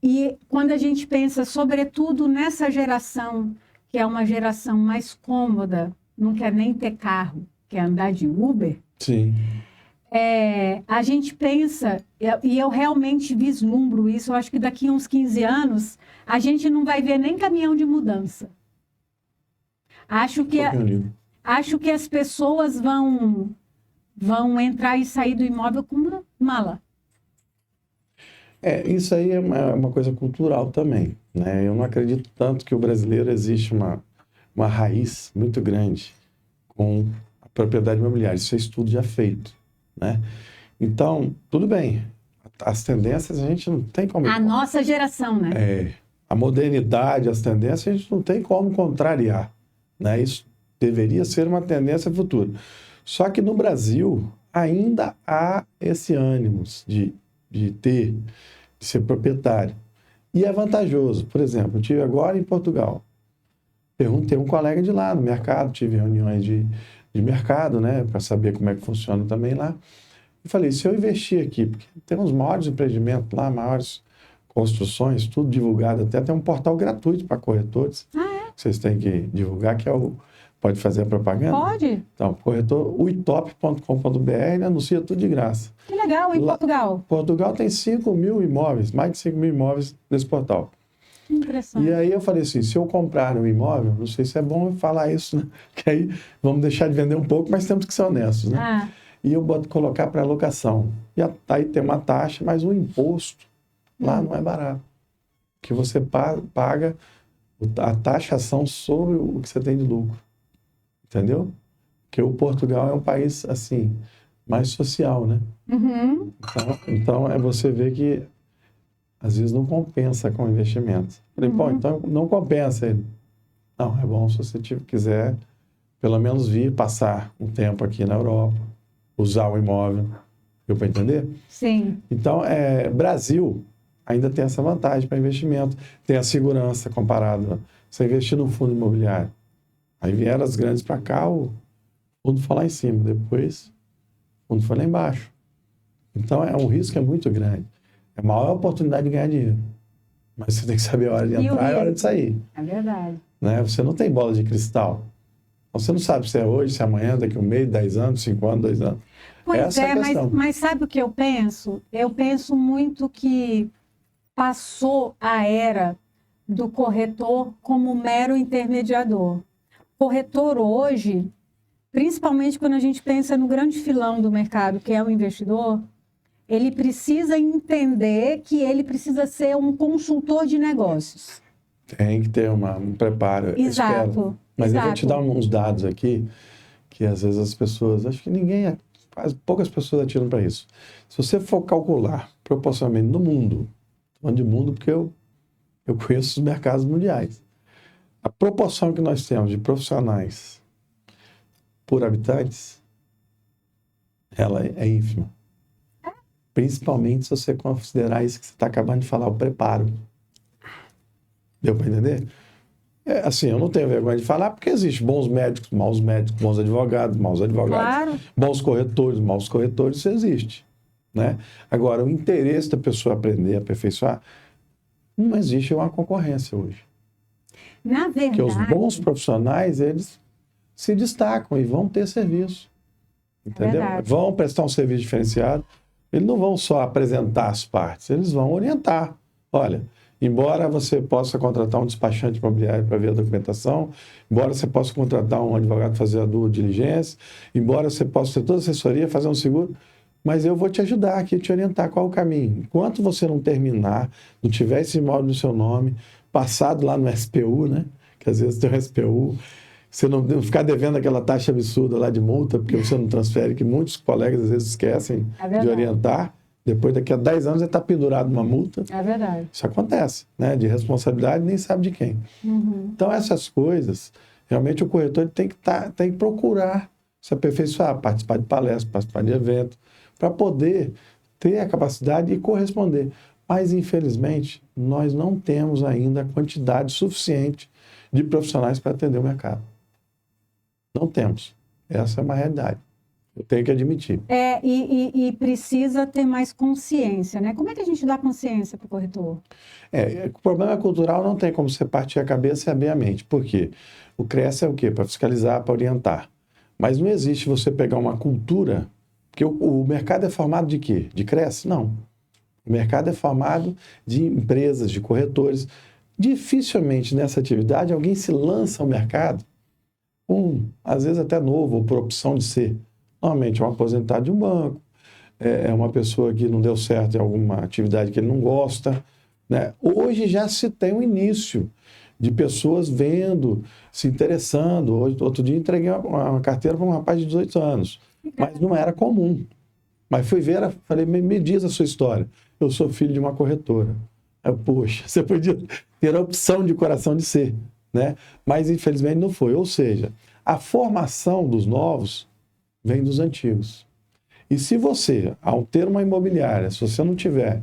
e quando a gente pensa, sobretudo, nessa geração, que é uma geração mais cômoda, não quer nem ter carro, quer andar de Uber, Sim. a gente pensa, e eu realmente vislumbro isso, eu acho que daqui a uns 15 anos, a gente não vai ver nem caminhão de mudança. Acho que as pessoas vão entrar e sair do imóvel com uma mala. Isso aí é uma coisa cultural também, né? Eu não acredito tanto que o brasileiro existe uma raiz muito grande com a propriedade imobiliária. Isso é estudo já feito, né? Então, tudo bem. As tendências a gente não tem como... A nossa geração, né? A modernidade, as tendências, a gente não tem como contrariar, né? Isso deveria ser uma tendência futura. Só que no Brasil ainda há esse ânimo de ser proprietário. E é vantajoso. Por exemplo, eu estive agora em Portugal. Perguntei a um colega de lá no mercado, tive reuniões de mercado, né, para saber como é que funciona também lá. E falei, se eu investir aqui, porque tem uns maiores empreendimentos lá, maiores construções, tudo divulgado, até tem um portal gratuito para corretores. Vocês têm que divulgar, que é o... Pode fazer a propaganda? Pode. Então, corretor uitop.com.br anuncia tudo de graça. Que legal, em Portugal. Portugal tem 5 mil imóveis, mais de 5 mil imóveis nesse portal. Que interessante. E aí eu falei assim, se eu comprar um imóvel, não sei se é bom falar isso, né? Porque aí vamos deixar de vender um pouco, mas temos que ser honestos, né? E eu colocar para locação. E aí tem uma taxa, mas o imposto lá não é barato. Que você paga a taxação sobre o que você tem de lucro. Entendeu? Porque o Portugal é um país, assim, mais social, né? Uhum. Então você vê que, às vezes, não compensa com o investimento. Falei, pô, então não compensa ele. Não, é bom se você quiser, pelo menos vir passar um tempo aqui na Europa, usar o imóvel. Deu para entender? Sim. Então, Brasil ainda tem essa vantagem para investimento. Tem a segurança comparada. Você investir no fundo imobiliário. Aí vieram as grandes para cá, o fundo foi lá em cima, depois o fundo foi lá embaixo. Então, o risco é muito grande. É a maior oportunidade de ganhar dinheiro. Mas você tem que saber a hora de entrar e a hora de sair. É verdade. Né? Você não tem bola de cristal. Então, você não sabe se é hoje, se é amanhã, daqui a um mês, 10 anos, 5 anos, 2 anos. Pois mas sabe o que eu penso? Eu penso muito que passou a era do corretor como mero intermediador. Corretor hoje, principalmente quando a gente pensa no grande filão do mercado, que é o investidor, ele precisa entender que ele precisa ser um consultor de negócios. Tem que ter um preparo. eu Exato. espero. Mas eu vou te dar uns dados aqui, que às vezes as pessoas, acho que poucas pessoas atiram para isso. Se você for calcular proporcionalmente no mundo, estou falando de mundo porque eu conheço os mercados mundiais, a proporção que nós temos de profissionais por habitantes, ela é ínfima. Principalmente se você considerar isso que você está acabando de falar, o preparo. Deu para entender? Assim, eu não tenho vergonha de falar, porque existem bons médicos, bons advogados, maus advogados, Claro. bons corretores, maus corretores, isso existe. Né? Agora, o interesse da pessoa aprender, aperfeiçoar, não existe uma concorrência hoje. Na verdade... Porque os bons profissionais, eles se destacam e vão ter serviço. Entendeu? Vão prestar um serviço diferenciado. Eles não vão só apresentar as partes, eles vão orientar. Olha, embora você possa contratar um despachante imobiliário para ver a documentação, embora você possa contratar um advogado para fazer a due diligência, embora você possa ter toda a assessoria, fazer um seguro, mas eu vou te ajudar aqui, te orientar qual é o caminho. Enquanto você não terminar, não tiver esse imóvel no seu nome, passado lá no SPU, né? Que às vezes tem um SPU, você não ficar devendo aquela taxa absurda lá de multa, porque você não transfere, que muitos colegas às vezes esquecem de orientar. Depois, daqui a 10 anos, ele está pendurado numa multa. É verdade. Isso acontece, né? De responsabilidade, nem sabe de quem. Uhum. Então, essas coisas, realmente o corretor tem que procurar se aperfeiçoar, participar de palestras, participar de eventos, para poder ter a capacidade de corresponder. Mas, infelizmente, nós não temos ainda a quantidade suficiente de profissionais para atender o mercado. Não temos. Essa é uma realidade. Eu tenho que admitir. E precisa ter mais consciência, né? Como é que a gente dá consciência para o corretor? O problema cultural não tem como você partir a cabeça e abrir a mente. Por quê? O CRES é o quê? Para fiscalizar, para orientar. Mas não existe você pegar uma cultura... Porque o mercado é formado de quê? De CRES? Não. O mercado é formado de empresas, de corretores. Dificilmente nessa atividade alguém se lança ao mercado, às vezes até novo, ou por opção de ser. Normalmente é um aposentado de um banco, é uma pessoa que não deu certo em alguma atividade que ele não gosta. Né? Hoje já se tem um início de pessoas vendo, se interessando. Outro dia entreguei uma carteira para um rapaz de 18 anos, mas não era comum. Mas fui ver, falei, me diz a sua história. Eu sou filho de uma corretora. Poxa, você podia ter a opção de coração de ser, né? Mas infelizmente não foi. Ou seja, a formação dos novos vem dos antigos. E se você, ao ter uma imobiliária, se você não tiver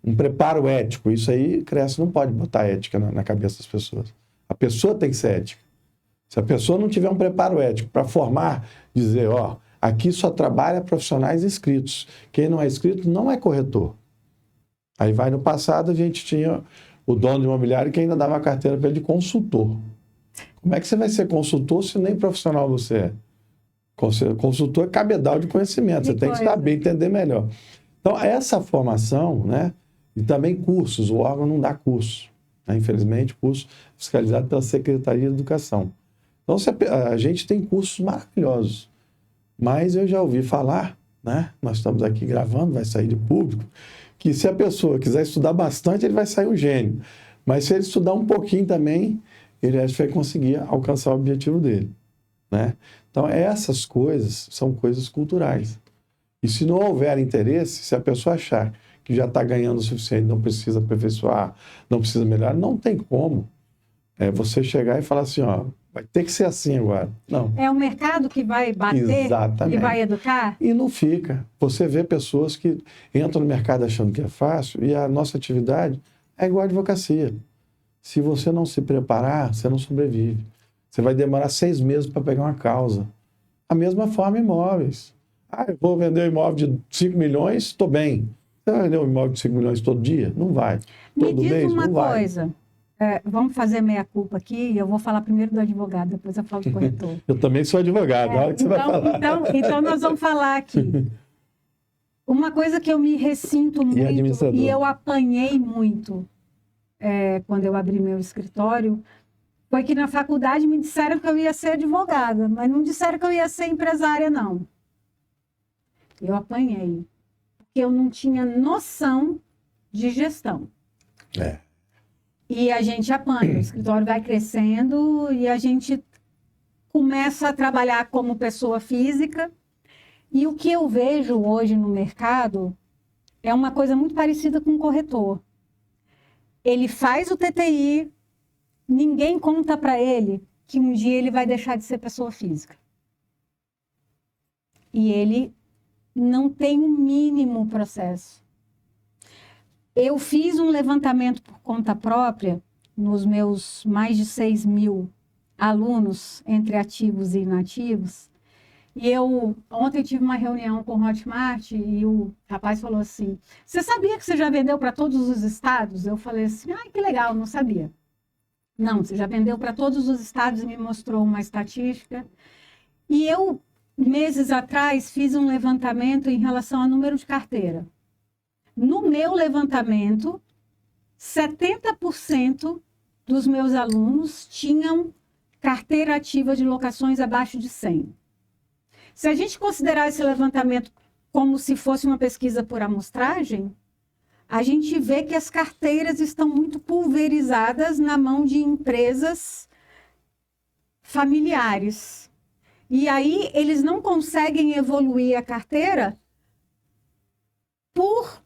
um preparo ético, isso aí, CRES não pode botar ética na cabeça das pessoas. A pessoa tem que ser ética. Se a pessoa não tiver um preparo ético para formar, dizer, aqui só trabalha profissionais inscritos. Quem não é inscrito não é corretor. Aí vai no passado, a gente tinha o dono de imobiliário que ainda dava a carteira para ele de consultor. Como é que você vai ser consultor se nem profissional você é? Consultor é cabedal de conhecimento, você tem que saber entender melhor. Então, essa formação, né? E também cursos, o órgão não dá curso. Né? Infelizmente, curso fiscalizado pela Secretaria de Educação. Então, a gente tem cursos maravilhosos. Mas eu já ouvi falar, né? Nós estamos aqui gravando, vai sair de público, que se a pessoa quiser estudar bastante, ele vai sair um gênio. Mas se ele estudar um pouquinho também, ele vai conseguir alcançar o objetivo dele. Né? Então, essas coisas são coisas culturais. E se não houver interesse, se a pessoa achar que já está ganhando o suficiente, não precisa aperfeiçoar, não precisa melhorar, não tem como você chegar e falar assim, vai ter que ser assim agora. Não. É o mercado que vai bater, exatamente, que vai educar? E não fica. Você vê pessoas que entram no mercado achando que é fácil e a nossa atividade é igual a advocacia. Se você não se preparar, você não sobrevive. Você vai demorar 6 meses para pegar uma causa. A mesma forma, imóveis. Eu vou vender um imóvel de 5 milhões, estou bem. Você vai vender um imóvel de 5 milhões todo dia? Não vai. Todo mês? Me diz uma não vai. coisa. Vamos fazer meia-culpa aqui. Eu vou falar primeiro do advogado, depois eu falo do corretor. Eu também sou advogado. Na hora que você vai falar. Então, nós vamos falar aqui. Uma coisa que eu me ressinto muito e eu apanhei muito quando eu abri meu escritório foi que na faculdade me disseram que eu ia ser advogada, mas não disseram que eu ia ser empresária, não. Eu apanhei. porque eu não tinha noção de gestão. É. E a gente apanha, o escritório vai crescendo e a gente começa a trabalhar como pessoa física. E o que eu vejo hoje no mercado é uma coisa muito parecida com o corretor. Ele faz o TTI, ninguém conta para ele que um dia ele vai deixar de ser pessoa física. E ele não tem um mínimo processo. Eu fiz um levantamento por conta própria nos meus mais de 6.000 alunos, entre ativos e inativos. E ontem tive uma reunião com o Hotmart e o rapaz falou assim, você sabia que você já vendeu para todos os estados? Eu falei assim, que legal, não sabia. Não, você já vendeu para todos os estados e me mostrou uma estatística. E eu, meses atrás, fiz um levantamento em relação ao número de carteira. No meu levantamento, 70% dos meus alunos tinham carteira ativa de locações abaixo de 100. Se a gente considerar esse levantamento como se fosse uma pesquisa por amostragem, a gente vê que as carteiras estão muito pulverizadas na mão de empresas familiares. E aí eles não conseguem evoluir a carteira por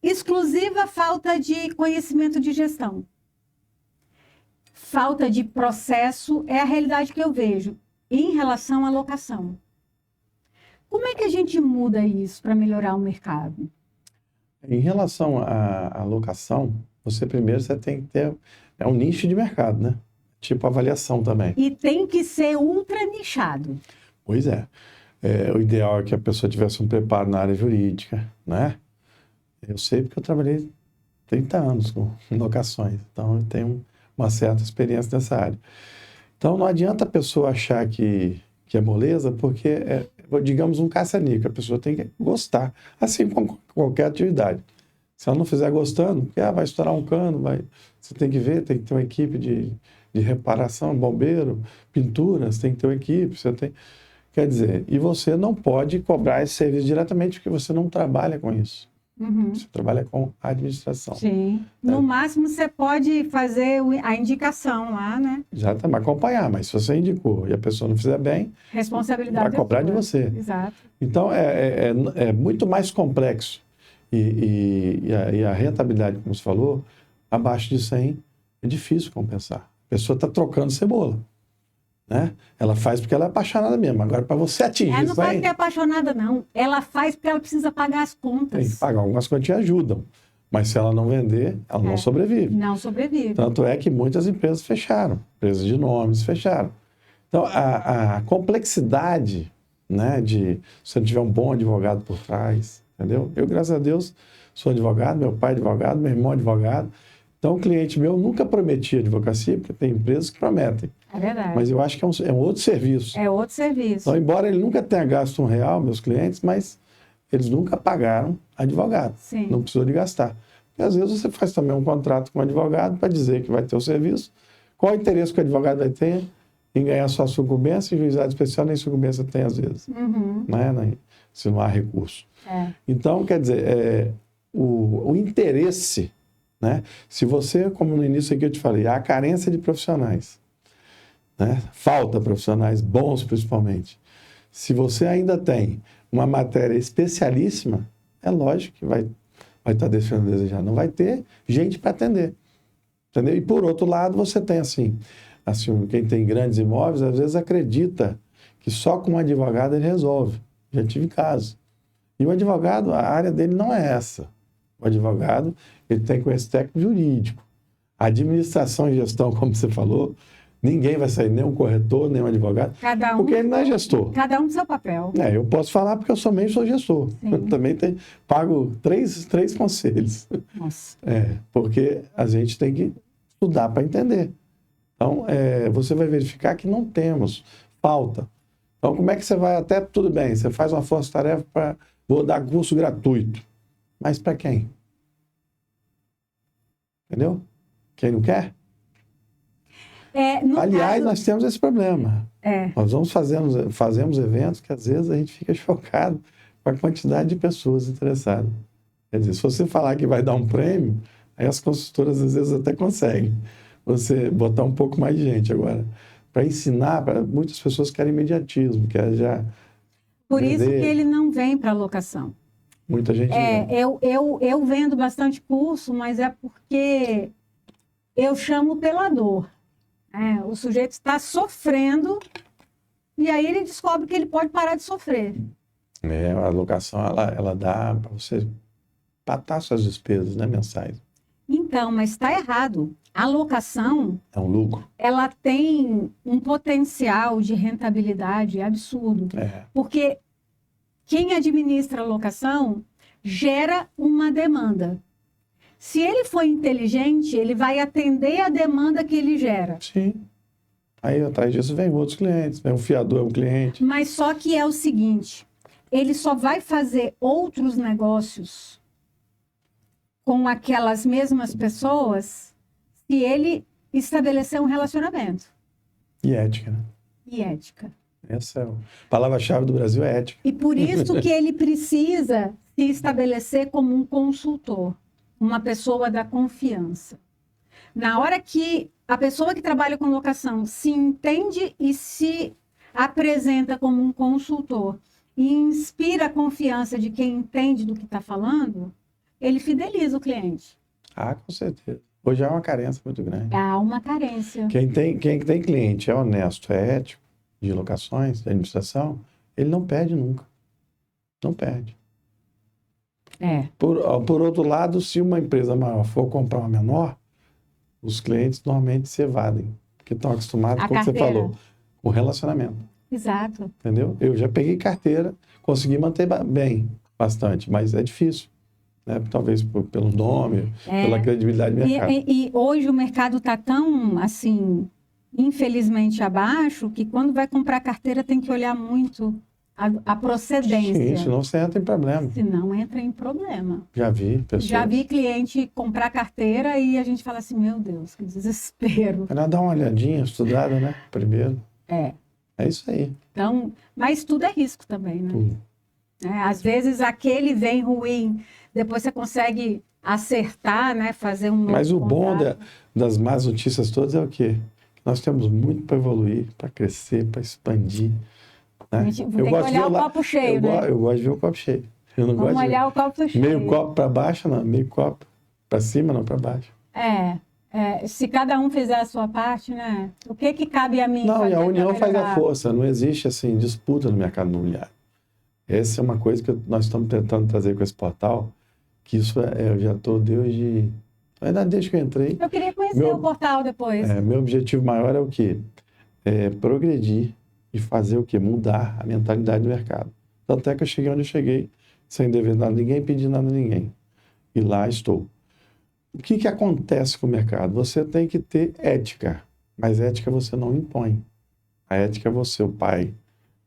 exclusiva falta de conhecimento de gestão. Falta de processo é a realidade que eu vejo em relação à locação. Como é que a gente muda isso para melhorar o mercado? Em relação à locação, você tem que ter um nicho de mercado, né? Tipo avaliação também. E tem que ser ultra nichado. Pois é. O ideal é que a pessoa tivesse um preparo na área jurídica, né? Eu sei porque eu trabalhei 30 anos com locações, então eu tenho uma certa experiência nessa área. Então não adianta a pessoa achar que é moleza, porque digamos, um caça-níquel. A pessoa tem que gostar, assim como qualquer atividade. Se ela não fizer gostando, porque vai estourar um cano, você tem que ver, tem que ter uma equipe de reparação, bombeiro, pintura, você tem que ter uma equipe, quer dizer, e você não pode cobrar esse serviço diretamente, porque você não trabalha com isso. Uhum. Você trabalha com administração. Sim. No máximo, você pode fazer a indicação lá, né? Exatamente, acompanhar, mas se você indicou e a pessoa não fizer bem, responsabilidade vai cobrar de você. Exato. Então, é muito mais complexo. E a rentabilidade, como você falou, abaixo de 100 é difícil compensar. A pessoa está trocando cebola. Né? Ela faz porque ela é apaixonada mesmo. Agora, para você atingir ela não isso faz aí, porque é apaixonada, não. Ela faz porque ela precisa pagar as contas. tem que pagar. Algumas quantias ajudam. Mas se ela não vender, ela não sobrevive. Não sobrevive. Tanto é que muitas empresas fecharam. Empresas de nomes fecharam. Então, a complexidade, né, se você não tiver um bom advogado por trás, entendeu? Eu, graças a Deus, sou advogado, meu pai é advogado, meu irmão é advogado. Então, o cliente meu nunca prometia advocacia, porque tem empresas que prometem. É verdade. Mas eu acho que é um outro serviço. É outro serviço. Então, embora ele nunca tenha gasto R$1, meus clientes, mas eles nunca pagaram advogado. Sim. Não precisou de gastar. E às vezes você faz também um contrato com o advogado para dizer que vai ter o serviço. Qual o interesse que o advogado vai ter em ganhar sua sucumbência? E juizado especial nem sucumbência tem às vezes. Uhum. Né? Se não há recurso. É. Então, quer dizer, o interesse, né? Se você, como no início aqui eu te falei, há carência de profissionais, né? Falta profissionais bons principalmente. Se você ainda tem uma matéria especialíssima, é lógico que vai estar deixando a desejar. Não vai ter gente para atender. Entendeu? E por outro lado, você tem assim, quem tem grandes imóveis, às vezes acredita que só com um advogado ele resolve. Já tive caso. E o advogado, a área dele não é essa. O advogado, ele tem conhecimento técnico jurídico. A administração e gestão, como você falou, ninguém vai sair, nem um corretor, nem um advogado, porque ele não é gestor. Cada um do seu papel. Eu posso falar porque eu somente sou gestor. Eu também pago três conselhos. Nossa. Porque a gente tem que estudar para entender. Então, você vai verificar que não temos, falta. Então, como é que você vai até, tudo bem, você faz uma força-tarefa para, vou dar curso gratuito. Mas para quem? Entendeu? Quem não quer? Aliás, nós temos esse problema. Nós fazemos eventos que às vezes a gente fica chocado com a quantidade de pessoas interessadas. Quer dizer, se você falar que vai dar um prêmio, aí as consultoras às vezes até conseguem você botar um pouco mais de gente. Agora, para ensinar, muitas pessoas querem imediatismo, querem já Por isso vender. que ele não vem para locação. Muita gente não vem. Eu vendo bastante curso, mas é porque eu chamo pela dor. O sujeito está sofrendo e aí ele descobre que ele pode parar de sofrer. A locação, ela dá para você patar suas despesas, né, mensais. Então, mas está errado. A locação, É um lucro. ela tem um potencial de rentabilidade absurdo. Porque quem administra a locação gera uma demanda. Se ele for inteligente, ele vai atender a demanda que ele gera. Sim. Aí atrás disso vem outros clientes, vem um fiador, é um cliente. Mas só que é o seguinte, ele só vai fazer outros negócios com aquelas mesmas pessoas se ele estabelecer um relacionamento. E ética, né? E ética. Essa é a palavra-chave do Brasil, é ética. E por isso que ele precisa se estabelecer como um consultor, uma pessoa da confiança. Na hora que a pessoa que trabalha com locação se entende e se apresenta como um consultor e inspira a confiança de quem entende do que está falando, ele fideliza o cliente. Ah, com certeza. Hoje há uma carência muito grande. Há uma carência. Quem tem cliente é honesto, é ético, de locações, de administração, ele não perde nunca. Não perde. Por outro lado, se uma empresa maior for comprar uma menor, os clientes normalmente se evadem, porque estão acostumados, como você falou, com relacionamento. Exato. Entendeu? Eu já peguei carteira, consegui manter bem, bastante, mas é difícil. Né? Talvez pelo nome, pela credibilidade do mercado. E hoje o mercado está tão, assim, infelizmente abaixo, que quando vai comprar carteira tem que olhar muito a procedência. Sim, senão você entra em problema. Senão entra em problema. Já vi pessoas. Já vi cliente comprar carteira e a gente fala assim, meu Deus, que desespero. Para dar uma olhadinha, estudada, né? Primeiro. É isso aí. Então, mas tudo é risco também, né? Tudo. Às vezes aquele vem ruim, depois você consegue acertar, né? Fazer um novo Mas o bom contrato. das más notícias todas é o quê? Nós temos muito para evoluir, para crescer, para expandir. Né? A gente tem que olhar o copo cheio, né? Eu gosto de ver o copo cheio. Eu não Vamos gosto de olhar o copo cheio. meio copo para baixo, não. Meio copo para cima, não, para baixo. Se cada um fizer a sua parte, né? O que cabe a mim? Não, e a união faz a melhorar? força. Não existe, assim, disputa no mercado imobiliário. Essa é uma coisa que nós estamos tentando trazer com esse portal, que isso eu já estou desde que eu entrei. Eu queria conhecer o portal depois. Meu objetivo maior é o quê? Progredir e fazer o quê? Mudar a mentalidade do mercado. Tanto é que eu cheguei onde eu cheguei, sem dever nada a ninguém, pedir nada a ninguém. E lá estou. O que acontece com o mercado? Você tem que ter ética, mas ética você não impõe. A ética é você, o pai,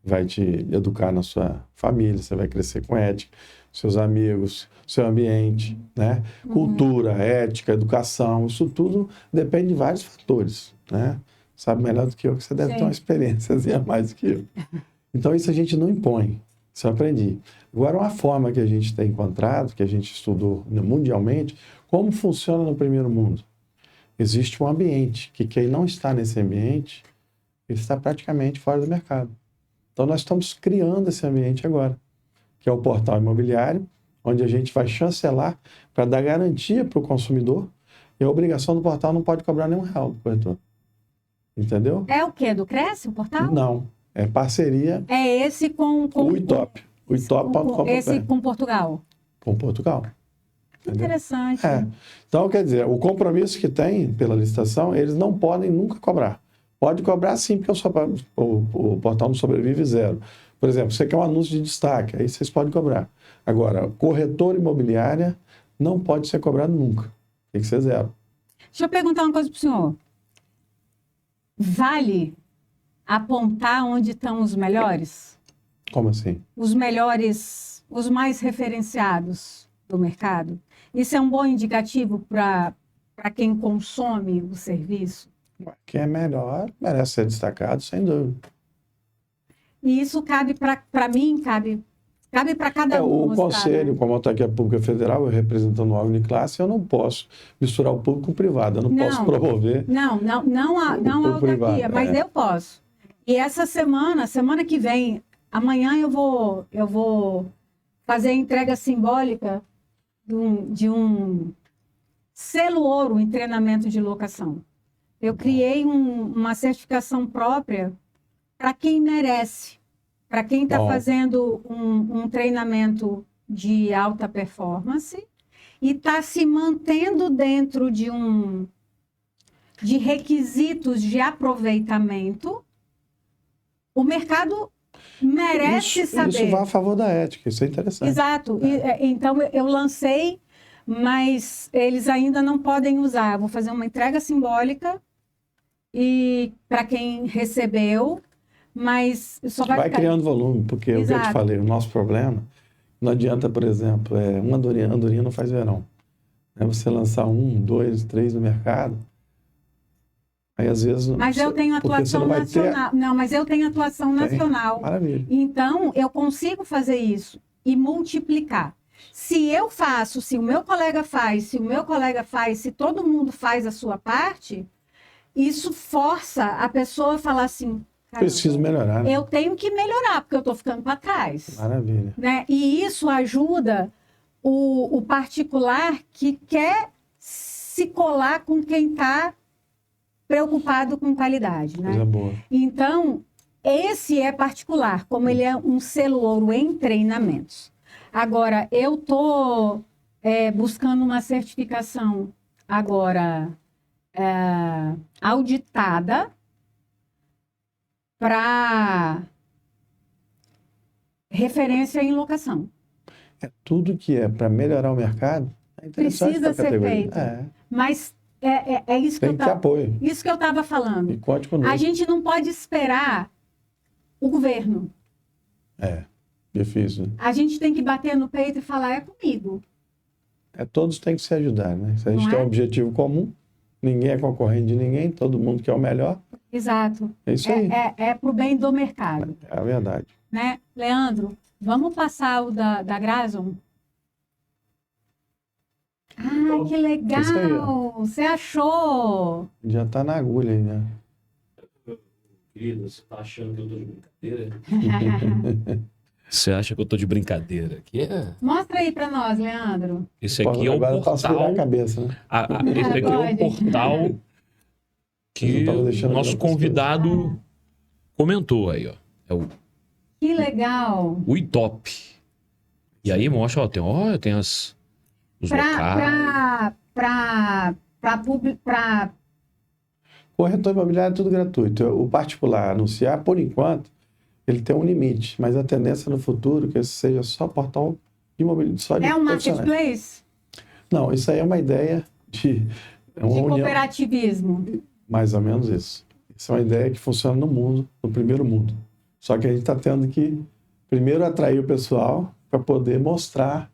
vai te educar na sua família, você vai crescer com ética, seus amigos, seu ambiente, né? Cultura, ética, educação, isso tudo depende de vários fatores, né? Sabe melhor do que eu, que você deve ter uma experiência a mais do que eu. Então isso a gente não impõe, isso eu aprendi. Agora, uma forma que a gente tem encontrado, que a gente estudou mundialmente, como funciona no primeiro mundo. Existe um ambiente, que quem não está nesse ambiente, ele está praticamente fora do mercado. Então, nós estamos criando esse ambiente agora, que é o portal imobiliário, onde a gente vai chancelar para dar garantia para o consumidor e a obrigação do portal não pode cobrar nenhum real do corretor. Entendeu? É o quê? Do Cresce, o portal? Não. É parceria. É esse com o ITOP. O ITOP.com.br. Esse com Portugal. Com Portugal. Entendeu? Interessante. Então, quer dizer, o compromisso que tem pela licitação, eles não podem nunca cobrar. Pode cobrar sim, porque o portal não sobrevive zero. Por exemplo, você quer um anúncio de destaque, aí vocês podem cobrar. Agora, corretora imobiliária não pode ser cobrado nunca. Tem que ser zero. Deixa eu perguntar uma coisa para o senhor. Vale apontar onde estão os melhores? Como assim? Os melhores, os mais referenciados do mercado? Isso é um bom indicativo para quem consome o serviço? Quem é melhor merece ser destacado, sem dúvida. E isso cabe para mim, cabe Cabe para cada um. O no conselho, estado. como autarquia pública federal, eu representando o órgão de classe, eu não posso misturar o público com o privado, eu não posso promover Não a público autarquia, privado, mas eu posso. E essa semana que vem, amanhã eu vou fazer a entrega simbólica de um selo ouro em treinamento de locação. Eu criei uma certificação própria para quem merece, para quem está Bom. fazendo um treinamento de alta performance e está se mantendo dentro de requisitos de aproveitamento. O mercado merece saber. Isso vai a favor da ética, isso é interessante. Exato. Então, eu lancei, mas eles ainda não podem usar. Eu vou fazer uma entrega simbólica e para quem recebeu, mas só vai Vai ficar... criando volume, porque é o que eu te Exato. falei, o nosso problema, não adianta, por exemplo, uma andorinha não faz verão. Você lançar 1, 2, 3 no mercado, aí às vezes... Mas eu tenho porque você atuação não vai nacional. Não, mas eu tenho atuação nacional. Maravilha. Então, eu consigo fazer isso e multiplicar. Se eu faço, se o meu colega faz, se todo mundo faz a sua parte, isso força a pessoa a falar assim, Preciso melhorar. Né? eu tenho que melhorar, porque eu estou ficando para trás. Maravilha. Né? E isso ajuda o particular que quer se colar com quem está preocupado com qualidade. Né? Coisa boa. Então, esse é particular, como ele é um selo ouro em treinamentos. Agora, eu estou buscando uma certificação agora auditada para referência em locação. Tudo que é para melhorar o mercado é interessante Precisa pra ser categoria. feito. Mas é isso Tem que ter apoio. Isso que eu estava falando. E conte conosco. A gente não pode esperar o governo. Difícil. Né? A gente tem que bater no peito e falar, é comigo. Todos têm que se ajudar, né? Se a gente Não tem é? um objetivo comum, ninguém é concorrente de ninguém, todo mundo quer o melhor. Exato. É isso aí. É para o bem do mercado. É a verdade. Né? Leandro, vamos passar o da Grazon? Ah, que legal! Isso aí, ó. Você achou? Já tá na agulha aí, né? Querido, você tá achando que eu tô de brincadeira? Você acha que eu tô de brincadeira? Mostra aí para nós, Leandro. Esse aqui é um Agora eu posso virar portal. a cabeça, né? Esse aqui é um Pode. portal que Eu tava o deixando nosso algumas convidado comentou aí, ó. É o Que legal! Itop. E aí mostra, ó, tem os locais. Para Corretor imobiliário é tudo gratuito. O particular anunciar, por enquanto, ele tem um limite, mas a tendência no futuro é que esse seja só portal imobiliário, só de é um profissionais. marketplace Não, isso aí é uma ideia de... É uma de união, cooperativismo. mais ou menos isso. Isso é uma ideia que funciona no mundo, no primeiro mundo. Só que a gente está tendo que, primeiro, atrair o pessoal para poder mostrar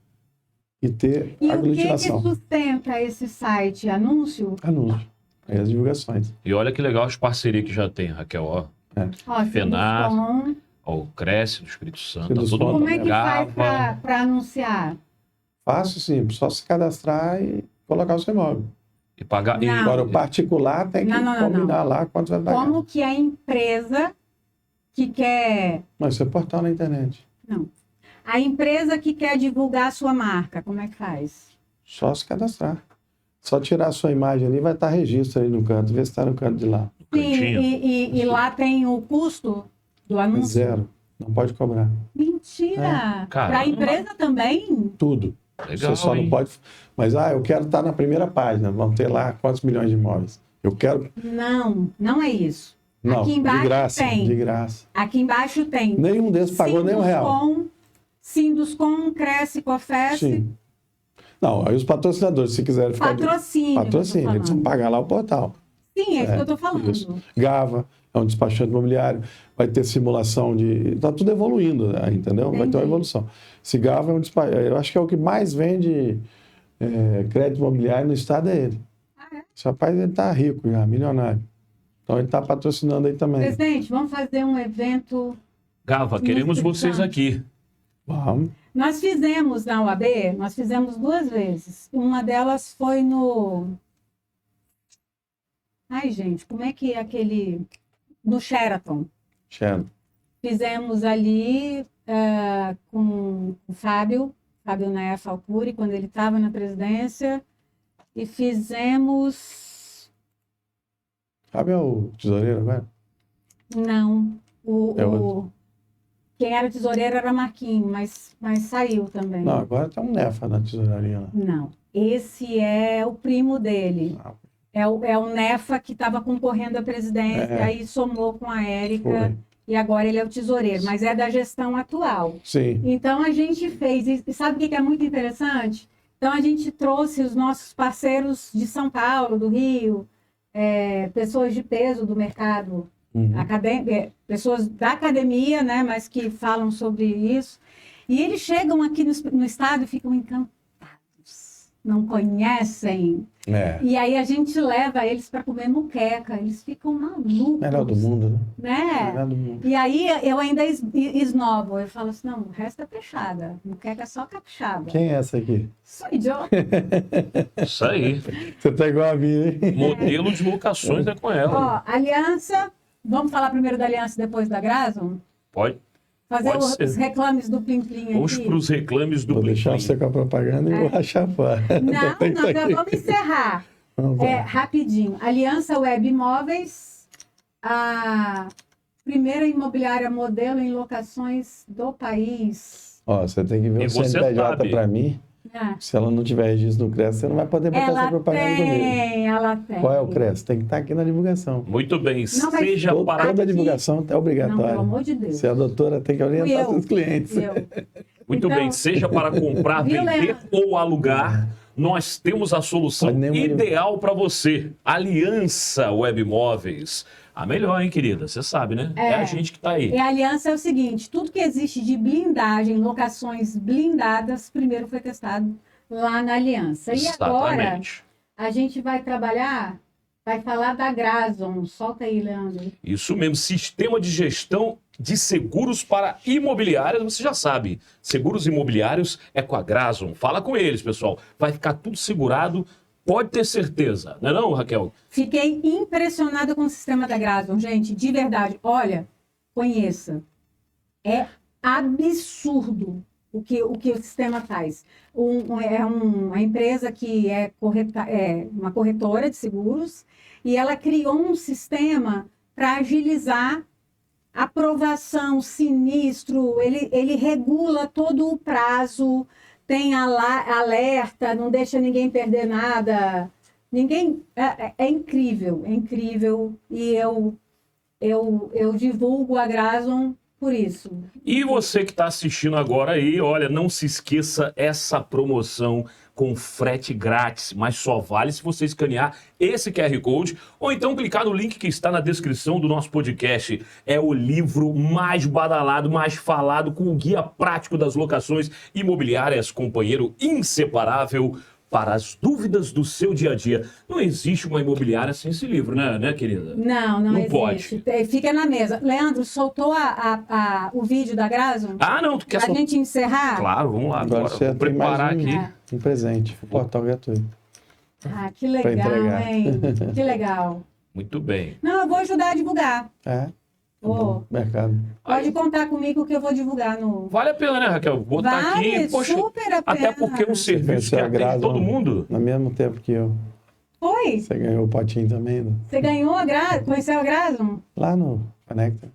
e ter E o que aglutinação. sustenta esse site? Anúncio? Anúncio. Aí as divulgações. E olha que legal as parcerias que já tem, Raquel, ó. Ó, FENAR. Sinduscom. Ó, o Cresce do Espírito Santo, tá Sinduscom. todo mundo Como é que faz grava. para anunciar? Fácil, simples. Só se cadastrar e colocar o seu imóvel. E pagar. Não. Agora, o particular tem que Não. combinar lá quanto vai pagar. Como que a empresa que quer... Mas isso é portal na internet. Não. A empresa que quer divulgar a sua marca, como é que faz? Só se cadastrar. Só tirar a sua imagem ali, vai estar registro aí no canto. Vê se está no canto de lá. Sim, Cantinho. e lá tem o custo do anúncio? Zero. Não pode cobrar. Mentira! Caramba. Para a empresa também? Tudo. Legal, Você só não hein? pode... Mas, eu quero estar na primeira página. Vão ter lá quantos milhões de imóveis. Eu quero... Não é isso. Não, Aqui embaixo de graça. tem. De graça. Aqui embaixo tem. Nenhum desses pagou nem R$1. Sinduscom, Cresce, Cofesse. Sim. Não, aí os patrocinadores, se quiserem ficar... Patrocínio. Patrocínio, eu eles tô vão falando. pagar lá o portal. Sim, é isso que eu estou falando. Isso. Gava é um despachante imobiliário, vai ter simulação de... Está tudo evoluindo, né, entendeu? Vai ter uma Entendi. evolução. Se Gava é um despachante... Eu acho que é o que mais vende crédito imobiliário no estado é ele. Ah, é? Esse rapaz, ele está rico já, milionário. Então, ele está patrocinando aí também. Presidente, vamos fazer um evento. Gava, queremos Isso, vocês tá. aqui. Vamos. Nós fizemos na UAB, nós fizemos 2 vezes. Uma delas foi no... Ai, gente, como é que é aquele... No Sheraton. Xero. Fizemos ali com o Fábio Neff Alcuri, quando ele estava na presidência. E fizemos... Sabe o tesoureiro agora? Não, É outro. quem era tesoureiro era Marquinhos, mas saiu também. Não, agora tá um Nefa na tesouraria lá. Não, esse é o primo dele. Ah, É o Nefa que estava concorrendo à presidência, aí somou com a Érica, foi. e agora ele é o tesoureiro, mas é da gestão atual. Sim. Então a gente fez, e sabe o que é muito interessante? Então a gente trouxe os nossos parceiros de São Paulo, do Rio, pessoas de peso do mercado, Uhum. pessoas da academia, né, mas que falam sobre isso. E eles chegam aqui no estado e ficam encantados, não conhecem. É. E aí a gente leva eles para comer muqueca, eles ficam malucos. Melhor do mundo, né? Né? Melhor do mundo. E aí eu ainda esnobo, eu falo assim, não, o resto é peixada, muqueca é só capixaba. Quem é essa aqui? Sou idiota. Isso aí. Você tá igual a mim, hein? Modelo de locações é com ela. Ó, aliança, vamos falar primeiro da aliança e depois da Grason? Pode. Fazer Pode ser. os reclames do Plim Plim Vamos aqui? para os reclames do Vou Plim deixar Plim. você com a propaganda e vou rachar fora. Não, Tem que nós tá já aqui. vamos encerrar. Vamos lá. Rapidinho. Aliança Web Imóveis, a primeira imobiliária modelo em locações do país. Ó, você tem que ver E o você CNPJ sabe. para mim. Ah, Se ela não tiver registro no CRES, você não vai poder botar essa ela propaganda comigo. tem, ela tem. Qual é o CRES? Tem que estar aqui na divulgação. Muito bem. Não, mas Seja Toda para... a divulgação é Não, pelo obrigatória. amor de Deus. Se a doutora tem que orientar Eu. seus clientes. Muito Então- bem. Seja para comprar, Viu, vender Leandro? ou alugar, nós temos a solução Pode nem- ideal para você. Aliança Web Imóveis. A melhor, hein, querida? Você sabe, né? É a gente que está aí. E a aliança é o seguinte, tudo que existe de blindagem, locações blindadas, primeiro foi testado lá na aliança. E agora, Exatamente. a gente vai trabalhar, vai falar da Grason. Solta aí, Leandro. Isso mesmo, sistema de gestão de seguros para imobiliárias, você já sabe. Seguros imobiliários é com a Grason. Fala com eles, pessoal. Vai ficar tudo segurado, pode ter certeza. Não é não, Raquel? Fiquei impressionada com o sistema da Grason, gente, de verdade. Olha, conheça. É absurdo o que o sistema faz. Uma empresa que é uma corretora de seguros e ela criou um sistema para agilizar aprovação, sinistro, ele regula todo o prazo, tem alerta, não deixa ninguém perder nada. É incrível, e eu divulgo a Grason por isso. E você que está assistindo agora aí, olha, não se esqueça essa promoção com frete grátis, mas só vale se você escanear esse QR Code ou então clicar no link que está na descrição do nosso podcast. É o livro mais badalado, mais falado, com o guia prático das locações imobiliárias, companheiro inseparável para as dúvidas do seu dia a dia. Não existe uma imobiliária sem esse livro, né querida? Não pode. existe. Fica na mesa. Leandro, soltou o vídeo da Grason? Ah, não, tu quer Pra gente encerrar? Claro, vamos lá Agora agora. você Vou tem mais preparar aqui. um presente, um portal gratuito. Ah, que Pra legal, entregar. hein? Que legal. Muito bem. Não, eu vou ajudar a divulgar. É, Ô, mercado. pode contar comigo que eu vou divulgar no... Vale a pena, né, Raquel? Botar Vale, aqui, poxa, super a pena. até porque é um serviço que Você atende agrada todo mundo. No mesmo tempo que eu. Foi? Você ganhou o potinho também, né? Você ganhou conheceu a Grason? Lá no Conecta.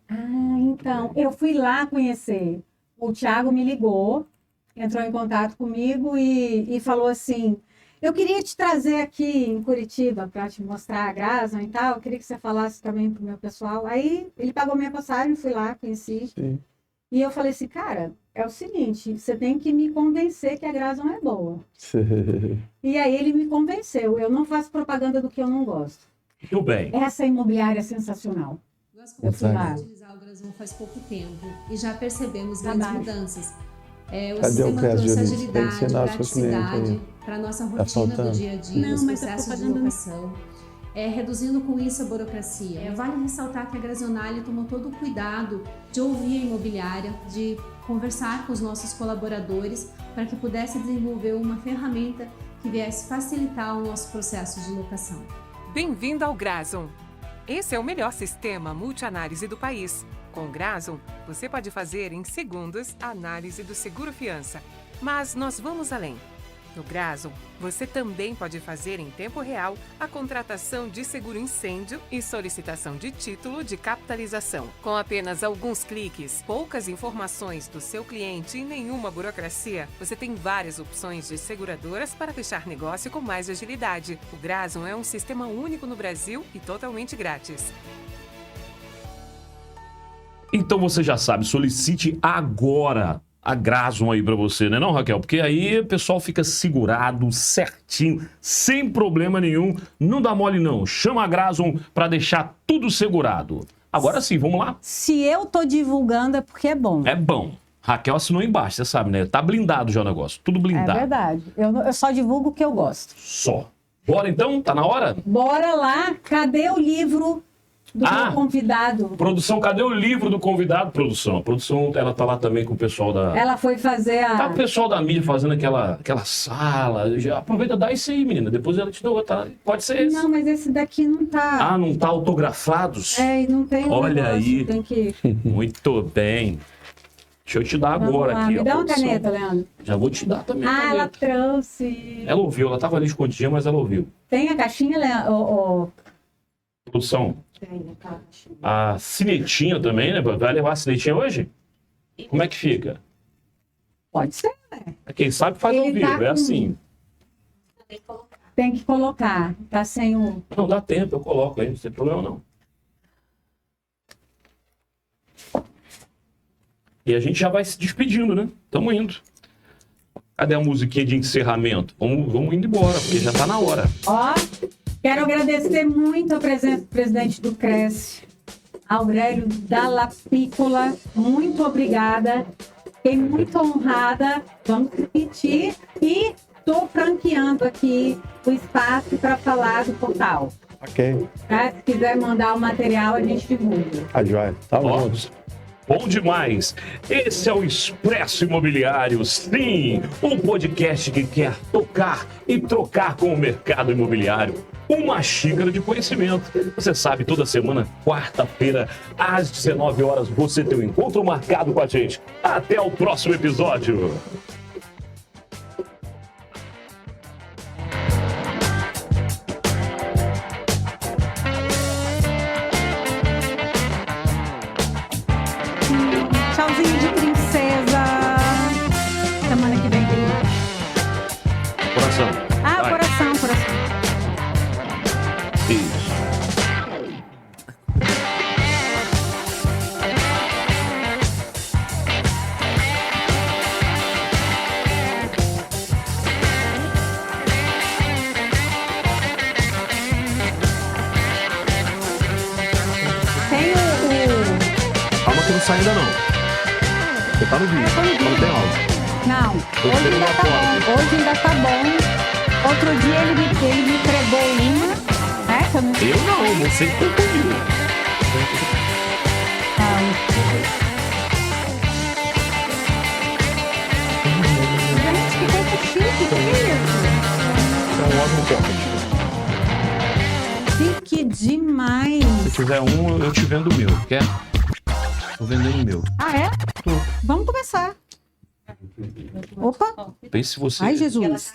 Ah, então, eu fui lá conhecer. O Thiago me ligou, entrou em contato comigo e falou assim, eu queria te trazer aqui em Curitiba para te mostrar a Grason e tal, eu queria que você falasse também pro meu pessoal. Aí ele pagou minha passagem, fui lá, conheci. Sim. E eu falei assim, cara, é o seguinte, você tem que me convencer que a Grason é boa. E aí ele me convenceu, eu não faço propaganda do que eu não gosto. Muito bem. Essa imobiliária é sensacional. Nós Eu fui lá. começamos a utilizar o Grason faz pouco tempo e já percebemos Tá grandes baixo. mudanças. O Cadê o sistema CRES, trouxe Júlio? Tem que agilidade, ensinar os seus clientes praticidade aí. para a nossa Tá rotina faltando. do dia a dia, Não, os mas a processos de propaganda- locação. Reduzindo com isso a burocracia. Vale ressaltar que a Grazionale tomou todo o cuidado de ouvir a imobiliária, de conversar com os nossos colaboradores para que pudesse desenvolver uma ferramenta que viesse facilitar o nosso processo de locação. Bem-vindo ao Grazum. Esse é o melhor sistema multianálise do país. Com o Grazum, você pode fazer em segundos a análise do seguro-fiança. Mas nós vamos além. No Grazum, você também pode fazer em tempo real a contratação de seguro incêndio e solicitação de título de capitalização. Com apenas alguns cliques, poucas informações do seu cliente e nenhuma burocracia, você tem várias opções de seguradoras para fechar negócio com mais agilidade. O Grazum é um sistema único no Brasil e totalmente grátis. Então você já sabe, solicite agora a Grazum aí pra você, né não, Raquel? Porque aí o pessoal fica segurado, certinho, sem problema nenhum. Não dá mole não. Chama a Grazum pra deixar tudo segurado. Agora sim, vamos lá? Se eu tô divulgando é porque é bom. É bom. Raquel assinou embaixo, você sabe, né? Tá blindado já o negócio. Tudo É blindado. verdade. Eu só divulgo o que eu gosto. Só. Bora então? Tá na hora? Bora lá. Cadê o livro do meu convidado? Produção, cadê o livro do convidado? Produção. A produção, ela tá lá também com o pessoal da... Ela foi fazer Tá o pessoal da mídia fazendo aquela sala. Já aproveita, dá isso aí, menina. Depois ela te dá outra. Pode ser esse. Não, mas esse daqui não tá. Ah, não tá autografados? É, e não tem um Olha negócio, aí. Tem que... Muito bem. Deixa eu te dar Vamos agora lá. aqui. Me ó, dá uma produção. caneta, Leandro. Já vou te dar também. a Ah, ela caneta. trouxe. Ela ouviu, ela tava ali escondidinha, mas ela ouviu. Tem a caixinha, Leandro? Produção, Tem a caixinha. a cinetinha também, né? Vai levar a cinetinha hoje? Como é que fica? Pode ser, né? Quem sabe faz ao Ele vivo, tá é com- assim. Tem que colocar. Tá sem o... Não, dá tempo, eu coloco aí, não tem problema não. E a gente já vai se despedindo, né? Tamo indo. Cadê a musiquinha de encerramento? Vamos indo embora, porque já tá na hora. Ó, quero agradecer muito a presença do presidente do Cresce, Aurélio Dalla Piccola. Muito obrigada. Fiquei muito honrada. Vamos repetir. E estou franqueando aqui o espaço para falar do portal. Ok. Tá? Se quiser mandar o material, a gente divulga. A joia. Tamo Ó. juntos. Bom demais! Esse é o Expresso Imobiliário, sim! Um podcast que quer tocar e trocar com o mercado imobiliário. Uma xícara de conhecimento. Você sabe, toda semana, quarta-feira, às 19 horas, você tem um encontro marcado com a gente. Até o próximo episódio! Tchauzinho de princesa. Semana que vem tem mais. Coração. Ah, Vai. coração. Isso. Tem Calma que não sai ainda não. Você tá no vídeo, tô no vídeo. não tem áudio. Não, Tô hoje esperando ainda lá tá fora. bom. Hoje ainda tá bom. Outro dia ele me entregou uma. É, que eu não Eu não, você que foi comigo. Gente, que coisa chique, que é É um ótimo pocket. isso? Chique demais. Se tiver um, eu te vendo o meu, quer? Tô vendendo o meu. Ah, é? Vamos começar. Opa. Pense se você... Ai, Jesus.